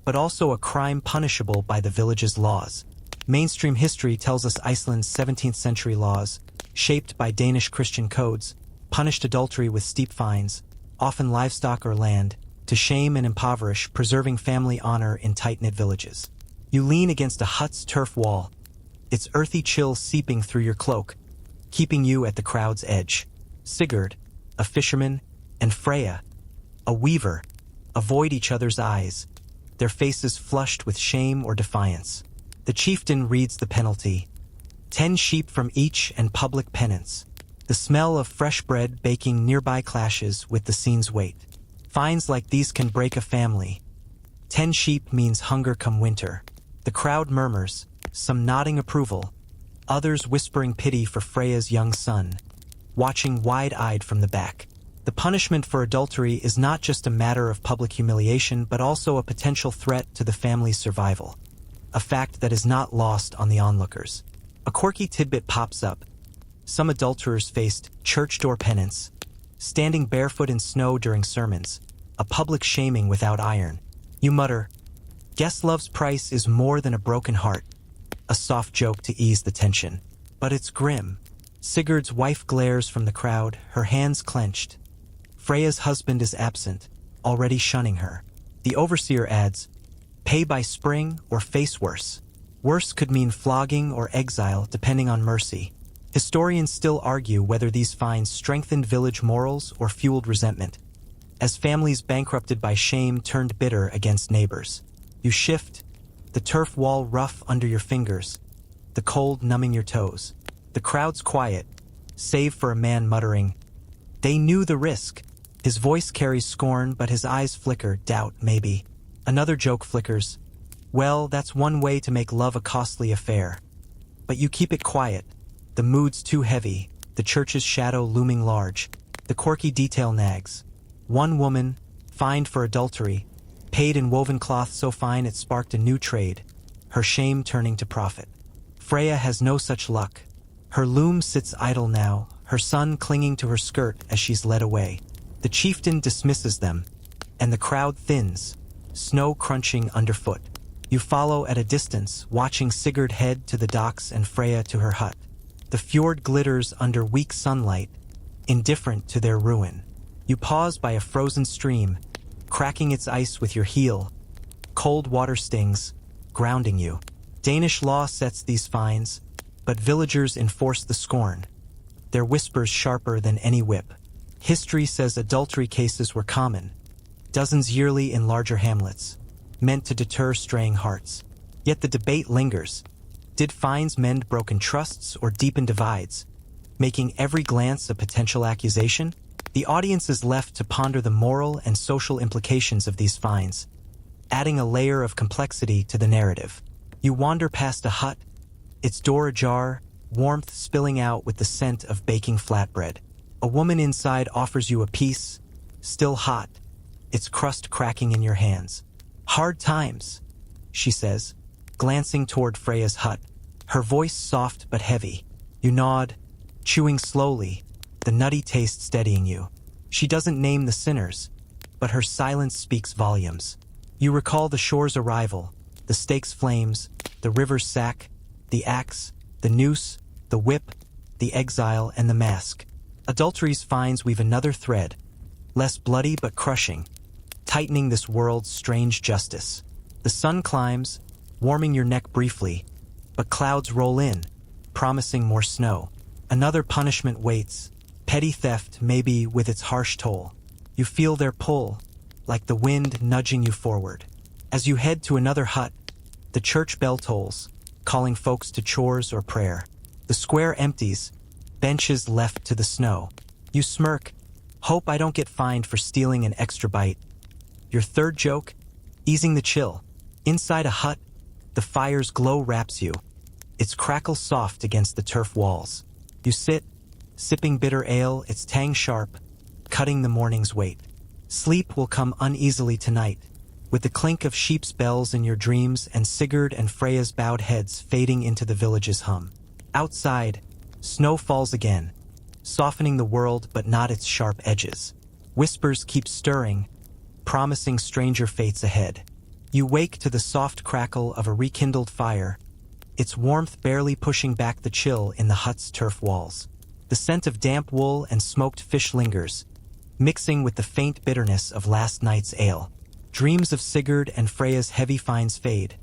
but also a crime punishable by the village's laws. Mainstream history tells us Iceland's 17th century laws, shaped by Danish Christian codes, punished adultery with steep fines, often livestock or land, to shame and impoverish, preserving family honor in tight-knit villages. You lean against a hut's turf wall, its earthy chill seeping through your cloak, keeping you at the crowd's edge. Sigurd, a fisherman, and Freya, a weaver, avoid each other's eyes, their faces flushed with shame or defiance. The chieftain reads the penalty. 10 sheep from each and public penance. The smell of fresh bread baking nearby clashes with the scene's weight. Fines like these can break a family. 10 sheep means hunger come winter. The crowd murmurs, some nodding approval, others whispering pity for Freya's young son, watching wide-eyed from the back. The punishment for adultery is not just a matter of public humiliation but also a potential threat to the family's survival, a fact that is not lost on the onlookers. A quirky tidbit pops up. Some adulterers faced church door penance, standing barefoot in snow during sermons, a public shaming without iron. You mutter, "Guess love's price is more than a broken heart," a soft joke to ease the tension. But it's grim. Sigurd's wife glares from the crowd, her hands clenched. Freya's husband is absent, already shunning her. The overseer adds, "Pay by spring or face worse." Worse could mean flogging or exile, depending on mercy. Historians still argue whether these fines strengthened village morals or fueled resentment, as families bankrupted by shame turned bitter against neighbors. You shift, the turf wall rough under your fingers, the cold numbing your toes. The crowd's quiet, save for a man muttering, "They knew the risk." His voice carries scorn, but his eyes flicker, doubt, maybe. Another joke flickers. Well, that's one way to make love a costly affair. But you keep it quiet. The mood's too heavy, the church's shadow looming large. The quirky detail nags. One woman, fined for adultery, paid in woven cloth so fine it sparked a new trade, her shame turning to profit. Freya has no such luck. Her loom sits idle now, her son clinging to her skirt as she's led away. The chieftain dismisses them, and the crowd thins, snow crunching underfoot. You follow at a distance, watching Sigurd head to the docks and Freya to her hut. The fjord glitters under weak sunlight, indifferent to their ruin. You pause by a frozen stream, cracking its ice with your heel. Cold water stings, grounding you. Danish law sets these fines, but villagers enforce the scorn, their whispers sharper than any whip. History says adultery cases were common, dozens yearly in larger hamlets, meant to deter straying hearts. Yet the debate lingers. Did fines mend broken trusts or deepen divides, making every glance a potential accusation? The audience is left to ponder the moral and social implications of these fines, adding a layer of complexity to the narrative. You wander past a hut, its door ajar, warmth spilling out with the scent of baking flatbread. A woman inside offers you a piece, still hot, its crust cracking in your hands. "Hard times," she says, glancing toward Freya's hut, her voice soft but heavy. You nod, chewing slowly, the nutty taste steadying you. She doesn't name the sinners, but her silence speaks volumes. You recall the shore's arrival, the stake's flames, the river's sack, the axe, the noose, the whip, the exile, and the mask. Adultery's fines weave another thread, less bloody but crushing, tightening this world's strange justice. The sun climbs, warming your neck briefly, but clouds roll in, promising more snow. Another punishment waits, petty theft maybe with its harsh toll. You feel their pull, like the wind nudging you forward. As you head to another hut, the church bell tolls, calling folks to chores or prayer. The square empties, benches left to the snow. You smirk, hope I don't get fined for stealing an extra bite. Your third joke, easing the chill. Inside a hut, the fire's glow wraps you, its crackle soft against the turf walls. You sit, sipping bitter ale, its tang sharp, cutting the morning's weight. Sleep will come uneasily tonight, with the clink of sheep's bells in your dreams and Sigurd and Freya's bowed heads fading into the village's hum. Outside, snow falls again, softening the world but not its sharp edges. Whispers keep stirring, promising stranger fates ahead. You wake to the soft crackle of a rekindled fire, its warmth barely pushing back the chill in the hut's turf walls. The scent of damp wool and smoked fish lingers, mixing with the faint bitterness of last night's ale. Dreams of Sigurd and Freya's heavy fines fade,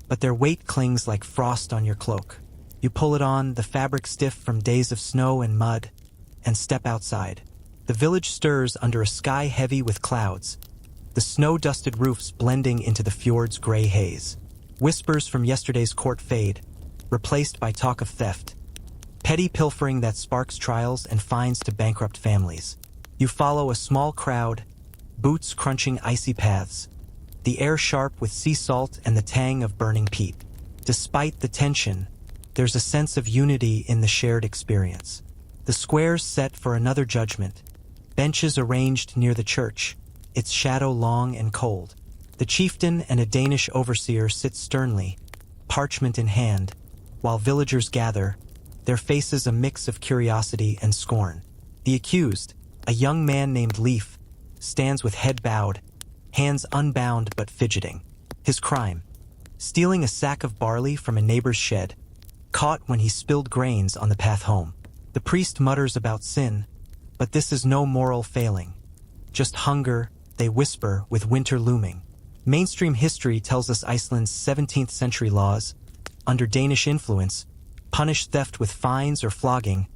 but their weight clings like frost on your cloak. You pull it on, the fabric stiff from days of snow and mud, and step outside. The village stirs under a sky heavy with clouds, the snow-dusted roofs blending into the fjord's gray haze. Whispers from yesterday's court fade, replaced by talk of theft. Petty pilfering that sparks trials and fines to bankrupt families. You follow a small crowd, boots crunching icy paths, the air sharp with sea salt and the tang of burning peat. Despite the tension, there's a sense of unity in the shared experience. The square's set for another judgment, benches arranged near the church, its shadow long and cold. The chieftain and a Danish overseer sit sternly, parchment in hand, while villagers gather, their faces a mix of curiosity and scorn. The accused, a young man named Leif, stands with head bowed, hands unbound but fidgeting. His crime: stealing a sack of barley from a neighbor's shed, caught when he spilled grains on the path home. The priest mutters about sin, but this is no moral failing. Just hunger, they whisper with winter looming. Mainstream history tells us Iceland's 17th century laws, under Danish influence, punish theft with fines or flogging,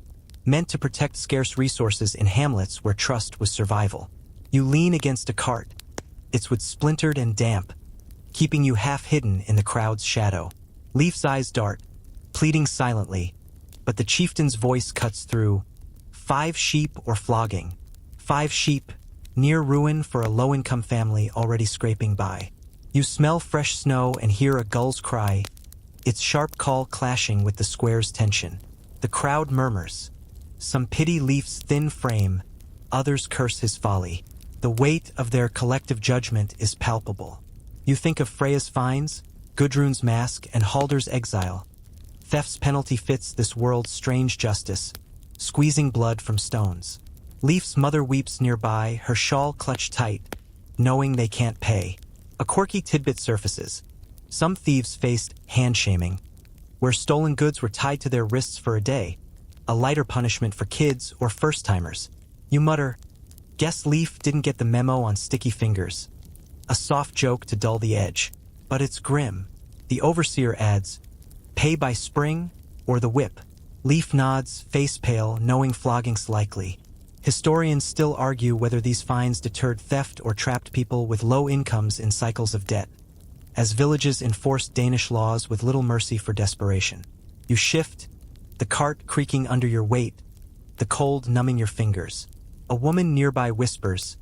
meant to protect scarce resources in hamlets where trust was survival. You lean against a cart. Its wood splintered and damp, keeping you half hidden in the crowd's shadow. Leif's eyes dart, pleading silently, but the chieftain's voice cuts through. 5 sheep or flogging. 5 sheep, near ruin for a low-income family already scraping by. You smell fresh snow and hear a gull's cry, its sharp call clashing with the square's tension. The crowd murmurs. Some pity Leif's thin frame, others curse his folly. The weight of their collective judgment is palpable. You think of Freya's fines, Gudrun's mask, and Halder's exile. Theft's penalty fits this world's strange justice, squeezing blood from stones. Leif's mother weeps nearby, her shawl clutched tight, knowing they can't pay. A quirky tidbit surfaces. Some thieves faced hand-shaming, where stolen goods were tied to their wrists for a day, a lighter punishment for kids or first-timers. You mutter, guess Leif didn't get the memo on sticky fingers. A soft joke to dull the edge. But it's grim. The overseer adds, pay by spring or the whip. Leif nods, face pale, knowing flogging's likely. Historians still argue whether these fines deterred theft or trapped people with low incomes in cycles of debt, as villages enforced Danish laws with little mercy for desperation. You shift, the cart creaking under your weight, the cold numbing your fingers. A woman nearby whispers,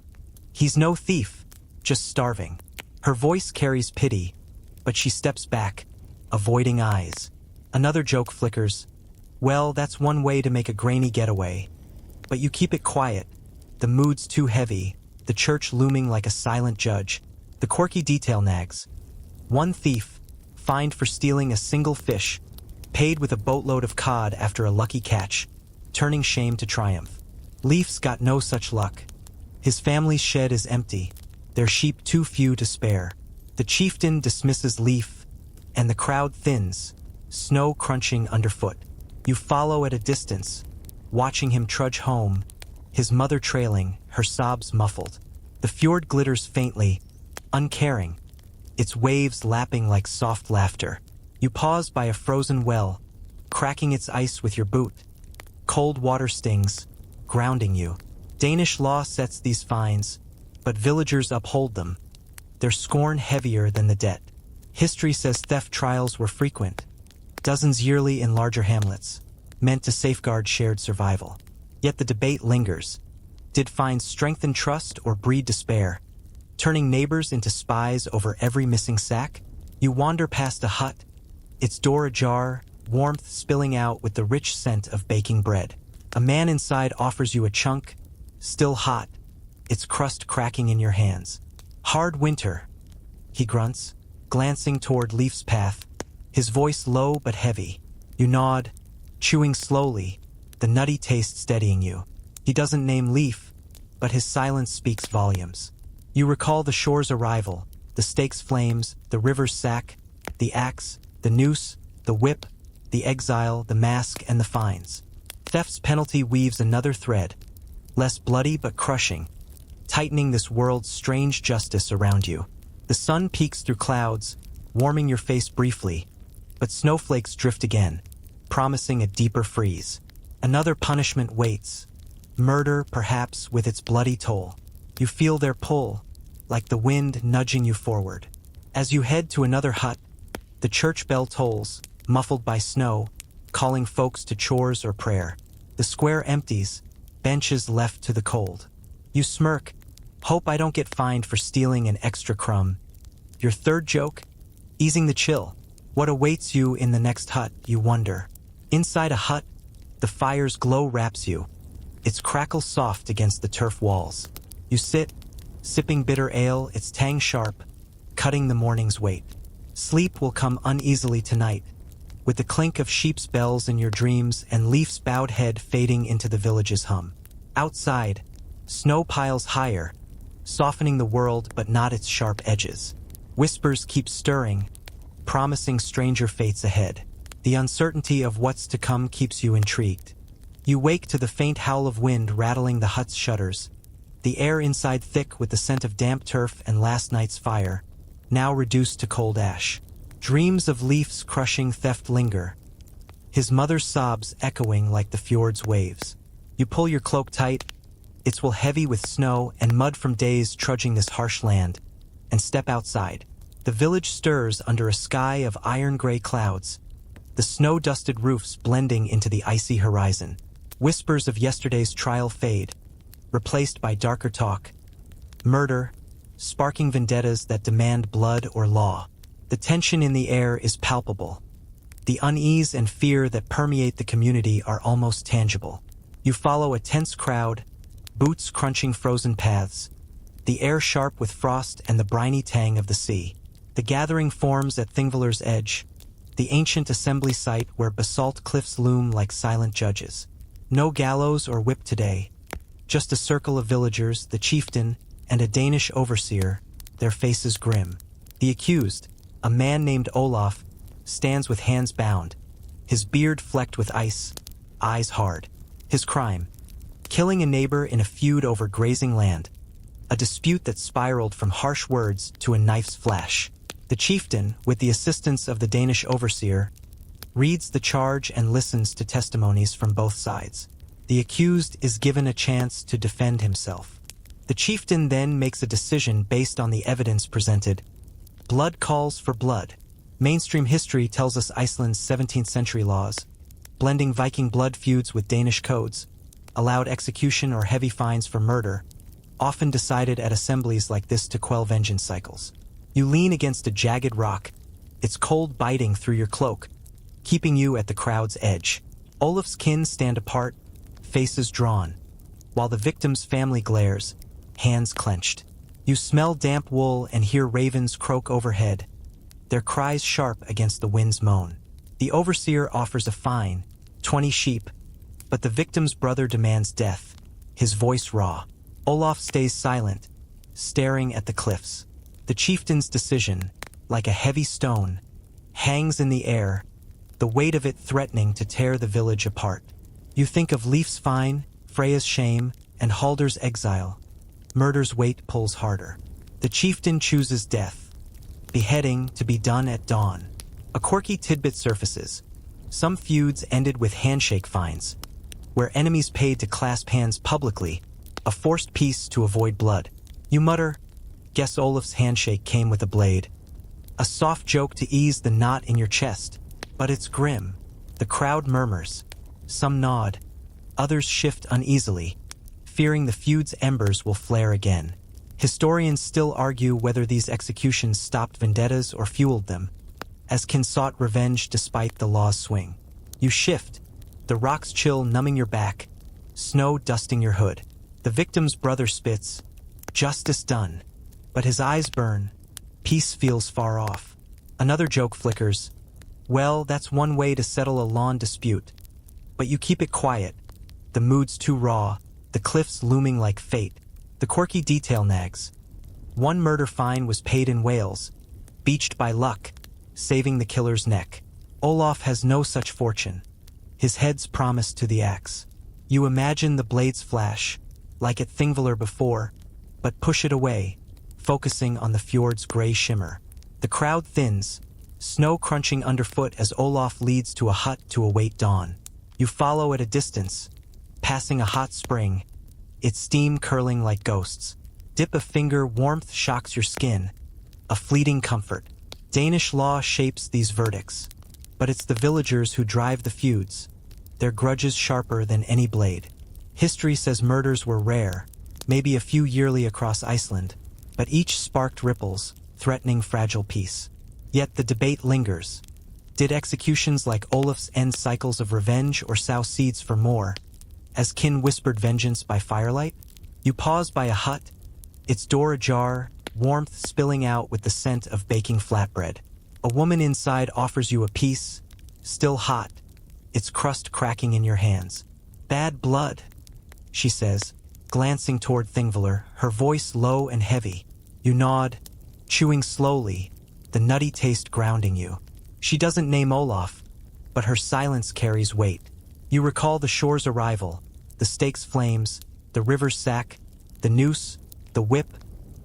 he's no thief, just starving. Her voice carries pity, but she steps back, avoiding eyes. Another joke flickers, well, that's one way to make a grainy getaway. But you keep it quiet. The mood's too heavy, the church looming like a silent judge. The quirky detail nags. One thief, fined for stealing a single fish, paid with a boatload of cod after a lucky catch, turning shame to triumph. Leif's got no such luck. His family's shed is empty, their sheep too few to spare. The chieftain dismisses Leif, and the crowd thins, snow crunching underfoot. You follow at a distance, watching him trudge home, his mother trailing, her sobs muffled. The fjord glitters faintly, uncaring, its waves lapping like soft laughter. You pause by a frozen well, cracking its ice with your boot. Cold water stings, grounding you. Danish law sets these fines, but villagers uphold them, their scorn heavier than the debt. History says theft trials were frequent, dozens yearly in larger hamlets, meant to safeguard shared survival. Yet the debate lingers. Did fines strengthen trust or breed despair, turning neighbors into spies over every missing sack? You wander past a hut, its door ajar, warmth spilling out with the rich scent of baking bread. A man inside offers you a chunk, still hot, its crust cracking in your hands. Hard winter, he grunts, glancing toward Leif's path, his voice low but heavy. You nod, chewing slowly, the nutty taste steadying you. He doesn't name Leif, but his silence speaks volumes. You recall the shore's arrival, the stake's flames, the river's sack, the axe, the noose, the whip, the exile, the mask, and the fines. Theft's penalty weaves another thread, less bloody but crushing, tightening this world's strange justice around you. The sun peeks through clouds, warming your face briefly, but snowflakes drift again, promising a deeper freeze. Another punishment waits, murder perhaps with its bloody toll. You feel their pull, like the wind nudging you forward. As you head to another hut, The church bell tolls, muffled by snow, calling folks to chores or prayer. The square empties, benches left to the cold. You smirk, hope I don't get fined for stealing an extra crumb. Your third joke? Easing the chill. What awaits you in the next hut, you wonder. Inside a hut, the fire's glow wraps you. Its crackle soft against the turf walls. You sit, sipping bitter ale, its tang sharp, cutting the morning's weight. Sleep will come uneasily tonight, with the clink of sheep's bells in your dreams and Leaf's bowed head fading into the village's hum. Outside, snow piles higher, softening the world but not its sharp edges. Whispers keep stirring, promising stranger fates ahead. The uncertainty of what's to come keeps you intrigued. You wake to the faint howl of wind rattling the hut's shutters, the air inside thick with the scent of damp turf and last night's fire, now reduced to cold ash. Dreams of Leaf's crushing theft linger, his mother's sobs echoing like the fjord's waves. You pull your cloak tight, it's wool heavy with snow and mud from days trudging this harsh land, and step outside. The village stirs under a sky of iron-gray clouds, the snow-dusted roofs blending into the icy horizon. Whispers of yesterday's trial fade, replaced by darker talk. Murder, sparking vendettas that demand blood or law. The tension in the air is palpable. The unease and fear that permeate the community are almost tangible. You follow a tense crowd, boots crunching frozen paths, the air sharp with frost and the briny tang of the sea. The gathering forms at Thingvelir's edge, the ancient assembly site where basalt cliffs loom like silent judges. No gallows or whip today, just a circle of villagers, the chieftain, and a Danish overseer, their faces grim. The accused, a man named Olaf, stands with hands bound, his beard flecked with ice, eyes hard. His crime: killing a neighbor in a feud over grazing land, a dispute that spiraled from harsh words to a knife's flash. The chieftain, with the assistance of the Danish overseer, reads the charge and listens to testimonies from both sides. The accused is given a chance to defend himself. The chieftain then makes a decision based on the evidence presented. Blood calls for blood. Mainstream history tells us Iceland's 17th century laws, blending Viking blood feuds with Danish codes, allowed execution or heavy fines for murder, often decided at assemblies like this to quell vengeance cycles. You lean against a jagged rock, its cold biting through your cloak, keeping you at the crowd's edge. Olaf's kin stand apart, faces drawn, while the victim's family glares, hands clenched. You smell damp wool and hear ravens croak overhead, their cries sharp against the wind's moan. The overseer offers a fine, 20 sheep, but the victim's brother demands death, his voice raw. Olaf stays silent, staring at the cliffs. The chieftain's decision, like a heavy stone, hangs in the air, the weight of it threatening to tear the village apart. You think of Leif's fine, Freya's shame, and Halder's exile. Murder's weight pulls harder. The chieftain chooses death, beheading to be done at dawn. A quirky tidbit surfaces. Some feuds ended with handshake fines, where enemies paid to clasp hands publicly, a forced peace to avoid blood. You mutter, guess Olaf's handshake came with a blade. A soft joke to ease the knot in your chest, but it's grim. The crowd murmurs. Some nod, others shift uneasily, fearing the feud's embers will flare again. Historians still argue whether these executions stopped vendettas or fueled them, as kin sought revenge despite the law's swing. You shift, the rocks chill numbing your back, snow dusting your hood. The victim's brother spits, justice done, but his eyes burn, peace feels far off. Another joke flickers, well, that's one way to settle a lawn dispute. But you keep it quiet, the mood's too raw, the cliffs looming like fate. The quirky detail nags. One murder fine was paid in Wales, beached by luck, saving the killer's neck. Olaf has no such fortune. His head's promised to the axe. You imagine the blades flash, like at Thingvellir before, but push it away, focusing on the fjord's gray shimmer. The crowd thins, snow crunching underfoot as Olaf leads to a hut to await dawn. You follow at a distance, passing a hot spring, its steam curling like ghosts. Dip a finger, warmth shocks your skin, a fleeting comfort. Danish law shapes these verdicts, but it's the villagers who drive the feuds, their grudges sharper than any blade. History says murders were rare, maybe a few yearly across Iceland, but each sparked ripples, threatening fragile peace. Yet the debate lingers. Did executions like Olaf's end cycles of revenge or sow seeds for more? As kin whispered vengeance by firelight? You pause by a hut, its door ajar, warmth spilling out with the scent of baking flatbread. A woman inside offers you a piece, still hot, its crust cracking in your hands. Bad blood, she says, glancing toward Thingvellir, her voice low and heavy. You nod, chewing slowly, the nutty taste grounding you. She doesn't name Olaf, but her silence carries weight. You recall the shore's arrival, the stake's flames, the river's sack, the noose, the whip,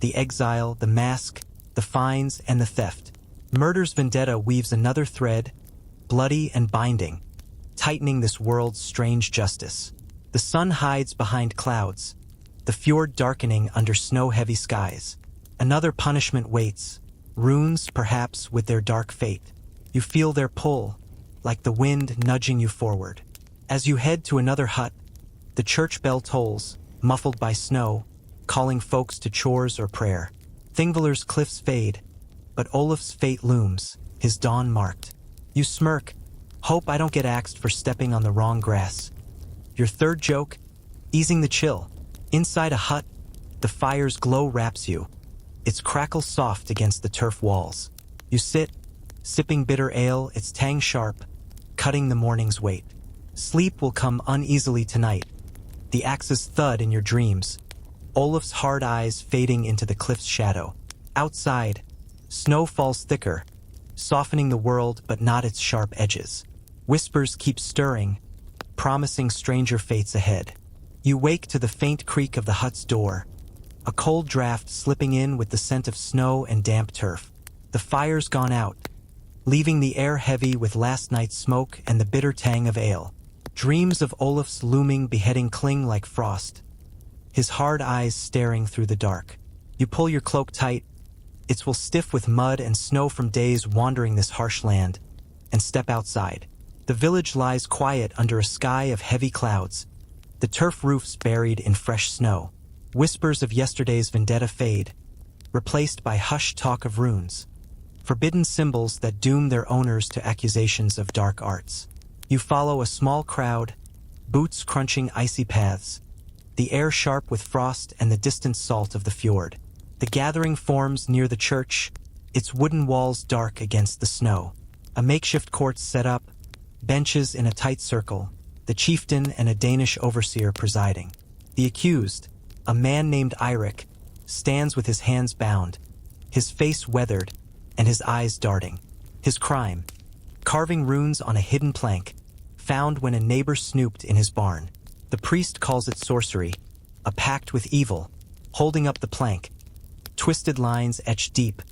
the exile, the mask, the fines, and the theft. Murder's vendetta weaves another thread, bloody and binding, tightening this world's strange justice. The sun hides behind clouds, the fjord darkening under snow-heavy skies. Another punishment waits, runes perhaps with their dark fate. You feel their pull, like the wind nudging you forward. As you head to another hut, the church bell tolls, muffled by snow, calling folks to chores or prayer. Thingvallir's cliffs fade, but Olaf's fate looms, his dawn marked. You smirk, hope I don't get axed for stepping on the wrong grass. Your third joke, easing the chill. Inside a hut, the fire's glow wraps you, its crackle soft against the turf walls. You sit, sipping bitter ale, its tang sharp, cutting the morning's weight. Sleep will come uneasily tonight, the axe's thud in your dreams, Olaf's hard eyes fading into the cliff's shadow. Outside, snow falls thicker, softening the world but not its sharp edges. Whispers keep stirring, promising stranger fates ahead. You wake to the faint creak of the hut's door, a cold draft slipping in with the scent of snow and damp turf. The fire's gone out, leaving the air heavy with last night's smoke and the bitter tang of ale. Dreams of Olaf's looming beheading cling like frost, his hard eyes staring through the dark. You pull your cloak tight, it will stiff with mud and snow from days wandering this harsh land, and step outside. The village lies quiet under a sky of heavy clouds, the turf roofs buried in fresh snow. Whispers of yesterday's vendetta fade, replaced by hushed talk of runes, forbidden symbols that doom their owners to accusations of dark arts. You follow a small crowd, boots crunching icy paths, the air sharp with frost and the distant salt of the fjord. The gathering forms near the church, its wooden walls dark against the snow. A makeshift court set up, benches in a tight circle, the chieftain and a Danish overseer presiding. The accused, a man named Eirik, stands with his hands bound, his face weathered, and his eyes darting. His crime, carving runes on a hidden plank, found when a neighbor snooped in his barn. The priest calls it sorcery, a pact with evil, holding up the plank. Twisted lines etched deep,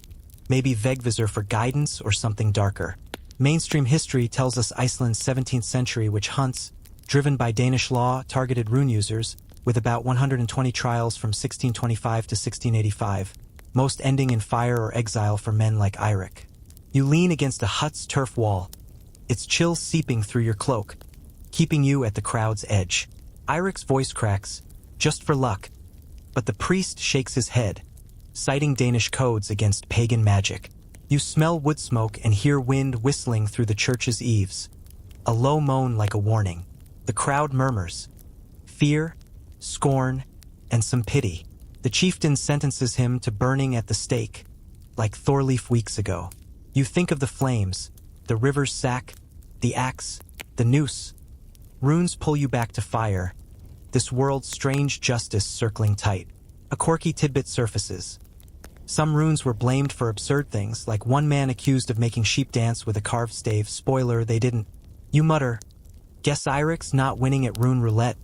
maybe Vegvisor for guidance or something darker. Mainstream history tells us Iceland's 17th century witch hunts, driven by Danish law, targeted rune users, with about 120 trials from 1625 to 1685, most ending in fire or exile for men like Eirik. You lean against a hut's turf wall, its chill seeping through your cloak, keeping you at the crowd's edge. Eirik's voice cracks, just for luck, but the priest shakes his head, citing Danish codes against pagan magic. You smell wood smoke and hear wind whistling through the church's eaves, a low moan like a warning. The crowd murmurs, fear, scorn, and some pity. The chieftain sentences him to burning at the stake, like Thorleif weeks ago. You think of the flames, the river's sack, the axe, the noose. Runes pull you back to fire, this world's strange justice circling tight. A quirky tidbit surfaces. Some runes were blamed for absurd things, like one man accused of making sheep dance with a carved stave. Spoiler, they didn't. You mutter, guess Eirik's not winning at rune roulette.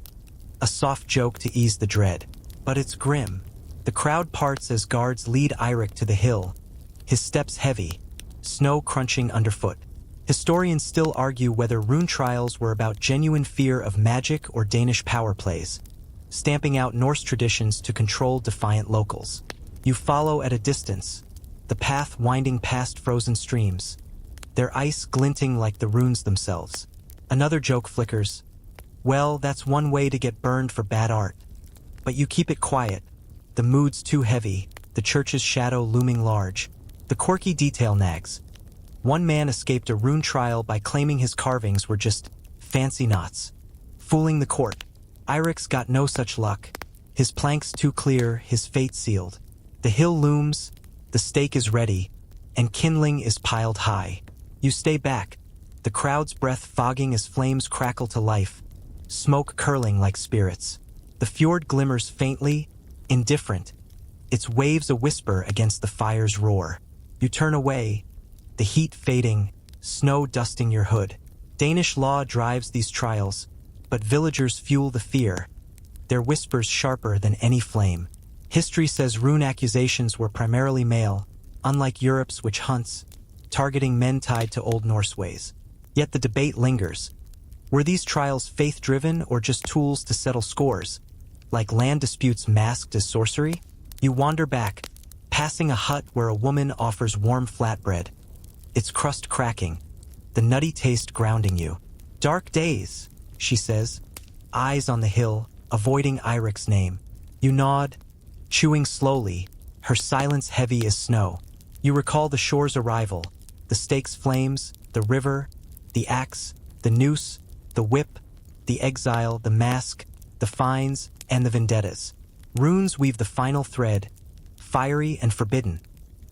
A soft joke to ease the dread. But it's grim. The crowd parts as guards lead Eirik to the hill, his steps heavy, snow crunching underfoot. Historians still argue whether rune trials were about genuine fear of magic or Danish power plays, stamping out Norse traditions to control defiant locals. You follow at a distance, the path winding past frozen streams, their ice glinting like the runes themselves. Another joke flickers. Well, that's one way to get burned for bad art. But you keep it quiet. The mood's too heavy, the church's shadow looming large. The quirky detail nags. One man escaped a rune trial by claiming his carvings were just fancy knots. Fooling the court. Irix got no such luck. His planks too clear, his fate sealed. The hill looms, the stake is ready, and kindling is piled high. You stay back, the crowd's breath fogging as flames crackle to life, smoke curling like spirits. The fjord glimmers faintly, indifferent, its waves a whisper against the fire's roar. You turn away, the heat fading, snow dusting your hood. Danish law drives these trials, but villagers fuel the fear, their whispers sharper than any flame. History says rune accusations were primarily male, unlike Europe's which hunts, targeting men tied to Old Norse ways. Yet the debate lingers. Were these trials faith-driven or just tools to settle scores, like land disputes masked as sorcery? You wander back, passing a hut where a woman offers warm flatbread, its crust cracking, the nutty taste grounding you. Dark days, she says, eyes on the hill, avoiding Irix's name. You nod, chewing slowly, her silence heavy as snow. You recall the shore's arrival, the stake's flames, the river, the axe, the noose, the whip, the exile, the mask, the fines, and the vendettas. Runes weave the final thread, fiery and forbidden,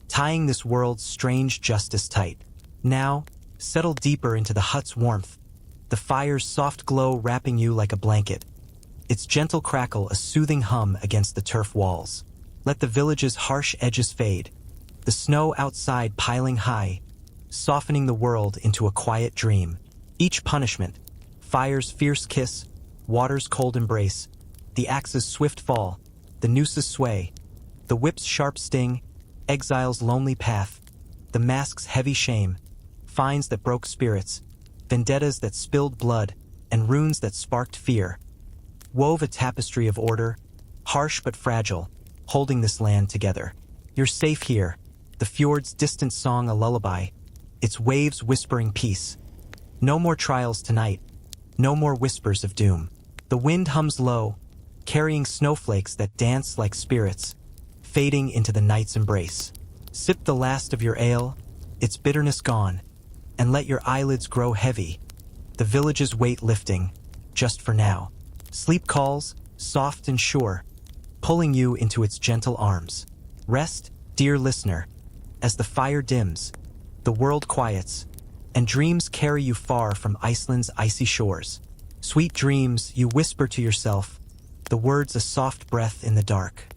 tying this world's strange justice tight. Now, settle deeper into the hut's warmth, the fire's soft glow wrapping you like a blanket, its gentle crackle a soothing hum against the turf walls. Let the village's harsh edges fade, the snow outside piling high, softening the world into a quiet dream. Each punishment, fire's fierce kiss, water's cold embrace, the axe's swift fall, the noose's sway, the whip's sharp sting, exile's lonely path, the mask's heavy shame, fines that broke spirits, vendettas that spilled blood, and runes that sparked fear. Wove a tapestry of order, harsh but fragile, holding this land together. You're safe here, the fjord's distant song a lullaby, its waves whispering peace. No more trials tonight, no more whispers of doom. The wind hums low, carrying snowflakes that dance like spirits, fading into the night's embrace. Sip the last of your ale, its bitterness gone, and let your eyelids grow heavy, the village's weight lifting, just for now. Sleep calls, soft and sure, pulling you into its gentle arms. Rest, dear listener, as the fire dims, the world quiets, and dreams carry you far from Iceland's icy shores. Sweet dreams, you whisper to yourself, the words a soft breath in the dark.